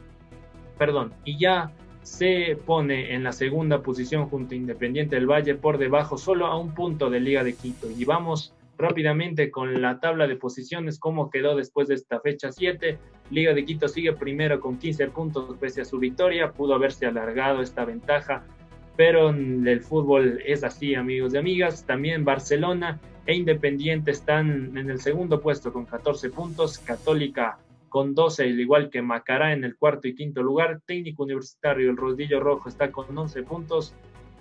se pone en la segunda posición junto a Independiente del Valle, por debajo solo a un punto de Liga de Quito. Y vamos rápidamente con la tabla de posiciones, cómo quedó después de esta fecha 7. Liga de Quito sigue primero con 15 puntos pese a su victoria. Pudo haberse alargado esta ventaja, pero el fútbol es así, amigos y amigas. También Barcelona e Independiente están en el segundo puesto con 14 puntos, Católica con 12, al igual que Macará en el cuarto y quinto lugar. Técnico Universitario, el Rodillo Rojo, está con 11 puntos.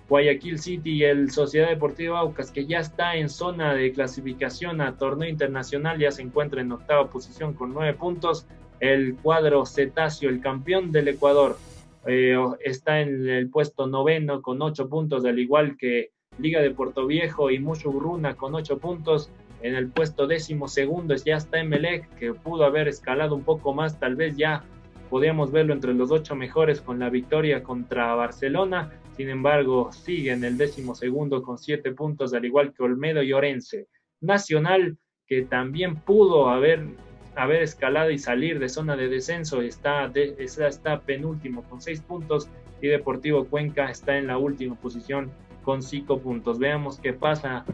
Guayaquil City y el Sociedad Deportiva Aucas, que ya está en zona de clasificación a torneo internacional, ya se encuentra en octava posición con 9 puntos. El cuadro Cetáceo, el campeón del Ecuador, está en el puesto noveno con 8 puntos, al igual que Liga de Portoviejo y Mushurruna con 8 puntos. En el puesto 12º ya está Emelec, que pudo haber escalado un poco más, tal vez ya podíamos verlo entre los 8 mejores con la victoria contra Barcelona. Sin embargo, sigue en el 12º con 7 puntos, al igual que Olmedo y Orense. Nacional, que también pudo haber escalado y salir de zona de descenso, está penúltimo con 6 puntos, y Deportivo Cuenca está en la última posición con 5 puntos. Veamos qué pasa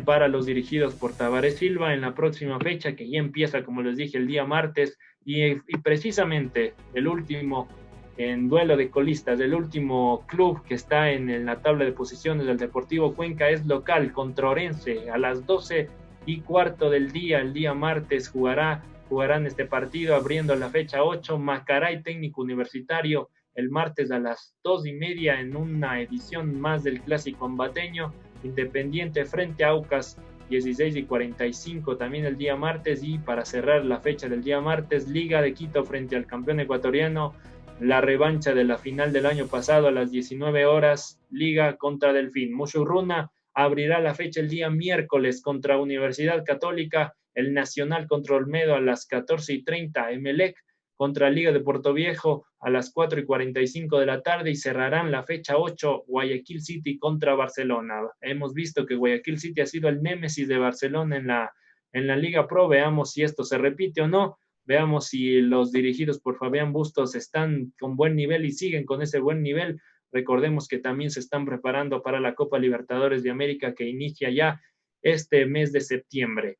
para los dirigidos por Tabaré Silva en la próxima fecha, que ya empieza, como les dije, el día martes, y precisamente el último en duelo de colistas, el último club que está en la tabla de posiciones del Deportivo Cuenca es local contra Orense a las 12:15 del día. El día martes jugarán este partido abriendo la fecha 8, Macaray Técnico Universitario el martes a las 2:30 en una edición más del Clásico Ambateño. Independiente frente a Aucas 16:45 también el día martes. Y para cerrar la fecha del día martes, Liga de Quito frente al campeón ecuatoriano, la revancha de la final del año pasado a las 19 horas, Liga contra Delfín. Mushurruna abrirá la fecha el día miércoles contra Universidad Católica, el Nacional contra Olmedo a las 14:30, Emelec contra Liga de Portoviejo a las 4:45 de la tarde, y cerrarán la fecha 8, Guayaquil City contra Barcelona. Hemos visto que Guayaquil City ha sido el némesis de Barcelona en la Liga Pro. Veamos si esto se repite o no. Veamos si los dirigidos por Fabián Bustos están con buen nivel y siguen con ese buen nivel. Recordemos que también se están preparando para la Copa Libertadores de América, que inicia ya este mes de septiembre.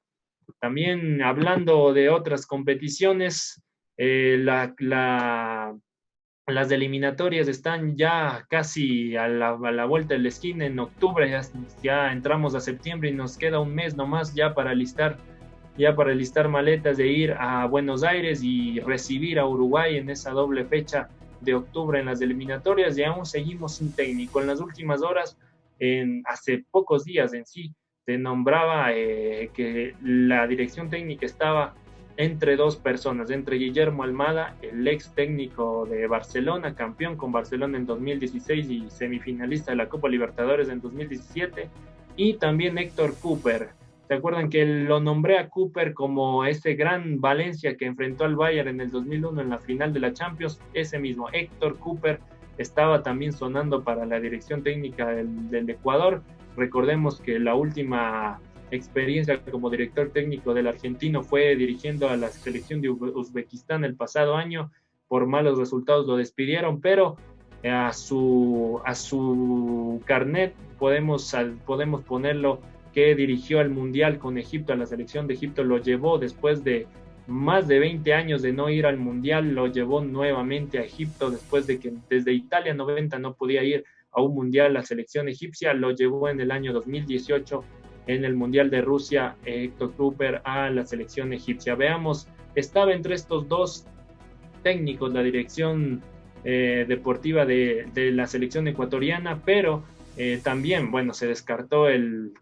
También hablando de otras competiciones, las eliminatorias están ya casi a la vuelta de la esquina. En octubre ya entramos a septiembre y nos queda un mes nomás ya para listar maletas de ir a Buenos Aires y recibir a Uruguay en esa doble fecha de octubre en las eliminatorias. Y aún seguimos sin técnico. En las últimas horas, hace pocos días en sí, se nombraba que la dirección técnica estaba entre dos personas, entre Guillermo Almada, el ex técnico de Barcelona, campeón con Barcelona en 2016 y semifinalista de la Copa Libertadores en 2017, y también Héctor Cooper. ¿Se acuerdan que lo nombré a Cooper como ese gran Valencia que enfrentó al Bayern en el 2001 en la final de la Champions? Ese mismo Héctor Cooper estaba también sonando para la dirección técnica del Ecuador. Recordemos que la última experiencia como director técnico del argentino fue dirigiendo a la selección de Uzbekistán el pasado año. Por malos resultados lo despidieron, pero a su carnet podemos ponerlo que dirigió al Mundial con Egipto, a la selección de Egipto. Lo llevó después de más de 20 años de no ir al Mundial, lo llevó nuevamente a Egipto después de que desde Italia 90 no podía ir a un Mundial. La selección egipcia lo llevó en el año 2018 en el Mundial de Rusia, Héctor Cooper a la selección egipcia. Veamos, estaba entre estos dos técnicos la dirección deportiva de la selección ecuatoriana, pero también, bueno, se descartó el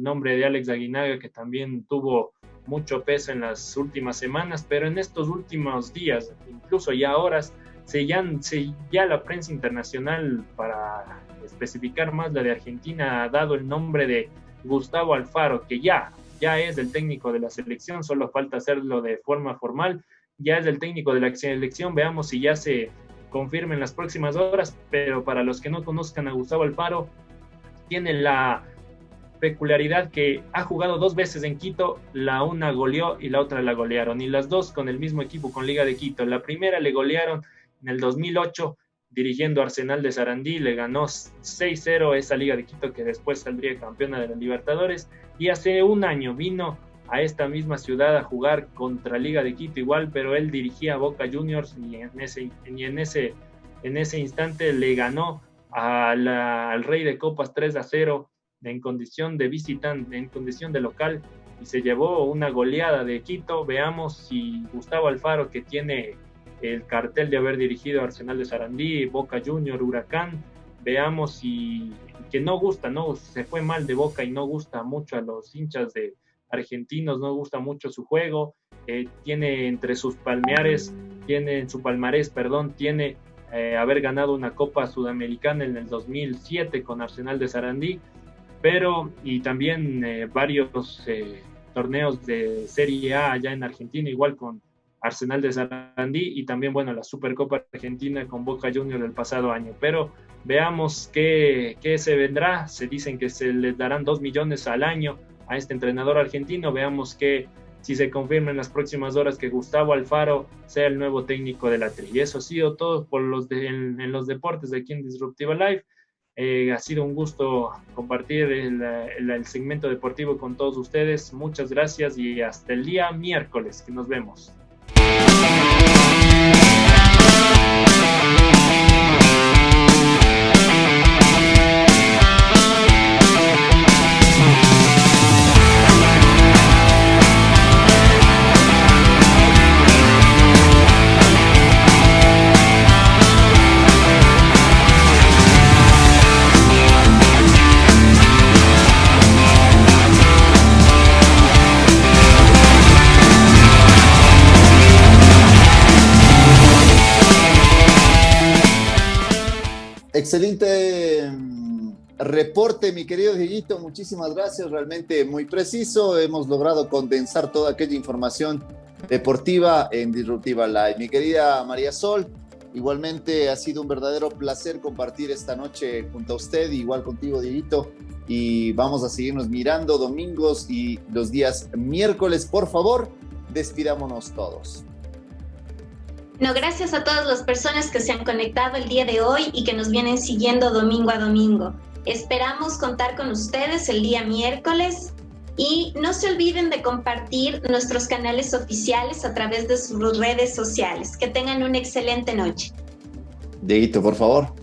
nombre de Alex Aguinaga, que también tuvo mucho peso en las últimas semanas, pero en estos últimos días, incluso ya horas, ya la prensa internacional, para especificar más la de Argentina, ha dado el nombre de Gustavo Alfaro, que ya es el técnico de la selección, solo falta hacerlo de forma formal, ya es el técnico de la selección. Veamos si ya se confirma en las próximas horas, pero para los que no conozcan a Gustavo Alfaro, tiene la peculiaridad que ha jugado 2 veces en Quito, la una goleó y la otra la golearon, y las dos con el mismo equipo, con Liga de Quito. La primera le golearon en el 2008, dirigiendo Arsenal de Sarandí, le ganó 6-0 esa Liga de Quito, que después saldría campeona de la Libertadores, y hace un año vino a esta misma ciudad a jugar contra Liga de Quito igual, pero él dirigía a Boca Juniors, y en ese instante le ganó al Rey de Copas 3-0 en condición de visitante, en condición de local, y se llevó una goleada de Quito. Veamos si Gustavo Alfaro, que tiene el cartel de haber dirigido Arsenal de Sarandí, Boca Junior, Huracán, veamos si que se fue mal de Boca y no gusta mucho a los hinchas de argentinos, no gusta mucho su juego. Tiene en su palmarés, haber ganado una Copa Sudamericana en el 2007 con Arsenal de Sarandí. pero y también varios torneos de Serie A allá en Argentina, igual con Arsenal de Sarandí, y también, bueno, la Supercopa Argentina con Boca Juniors del pasado año. Pero veamos qué se vendrá. Se dicen que se les darán 2 millones al año a este entrenador argentino. Veamos si se confirma en las próximas horas que Gustavo Alfaro sea el nuevo técnico de la Tri. Y eso ha sido todo por en los deportes de aquí en Disruptiva Live. Ha sido un gusto compartir el segmento deportivo con todos ustedes. Muchas gracias y hasta el día miércoles, que nos vemos. Excelente reporte, mi querido Dieguito, muchísimas gracias, realmente muy preciso. Hemos logrado condensar toda aquella información deportiva en Disruptiva Live. Mi querida María Sol, igualmente ha sido un verdadero placer compartir esta noche junto a usted, igual contigo, Dieguito, y vamos a seguirnos mirando domingos y los días miércoles. Por favor, despidámonos todos. No, gracias a todas las personas que se han conectado el día de hoy y que nos vienen siguiendo domingo a domingo. Esperamos contar con ustedes el día miércoles y no se olviden de compartir nuestros canales oficiales a través de sus redes sociales. Que tengan una excelente noche. Dieguito, por favor.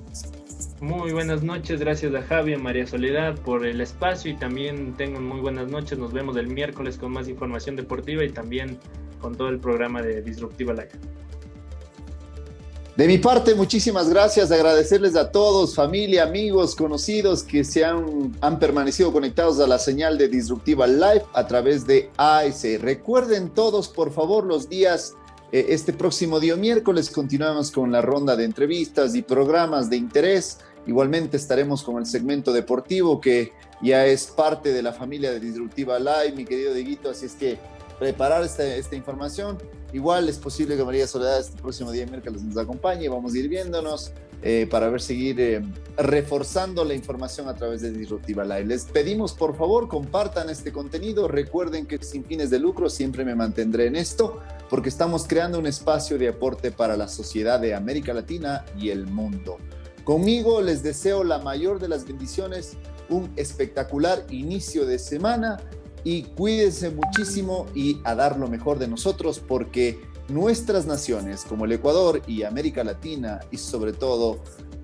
Muy buenas noches, gracias a Javi y María Soledad por el espacio, y también tengan muy buenas noches. Nos vemos el miércoles con más información deportiva y también con todo el programa de Disruptiva Live. De mi parte, muchísimas gracias, agradecerles a todos, familia, amigos, conocidos que han permanecido conectados a la señal de Disruptiva Live a través de AS. Recuerden todos, por favor, los días, este próximo día miércoles continuamos con la ronda de entrevistas y programas de interés. Igualmente estaremos con el segmento deportivo que ya es parte de la familia de Disruptiva Live, mi querido Dieguito, así es que preparar esta información. Igual es posible que María Soledad este próximo día miércoles nos acompañe. Vamos a ir viéndonos para seguir reforzando la información a través de Disruptiva Live. Les pedimos, por favor, compartan este contenido. Recuerden que sin fines de lucro siempre me mantendré en esto, porque estamos creando un espacio de aporte para la sociedad de América Latina y el mundo. Conmigo les deseo la mayor de las bendiciones, un espectacular inicio de semana. Y cuídense muchísimo y a dar lo mejor de nosotros, porque nuestras naciones como el Ecuador y América Latina y sobre todo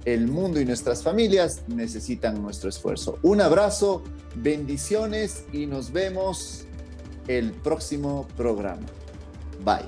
el mundo y nuestras familias necesitan nuestro esfuerzo. Un abrazo, bendiciones y nos vemos el próximo programa. Bye.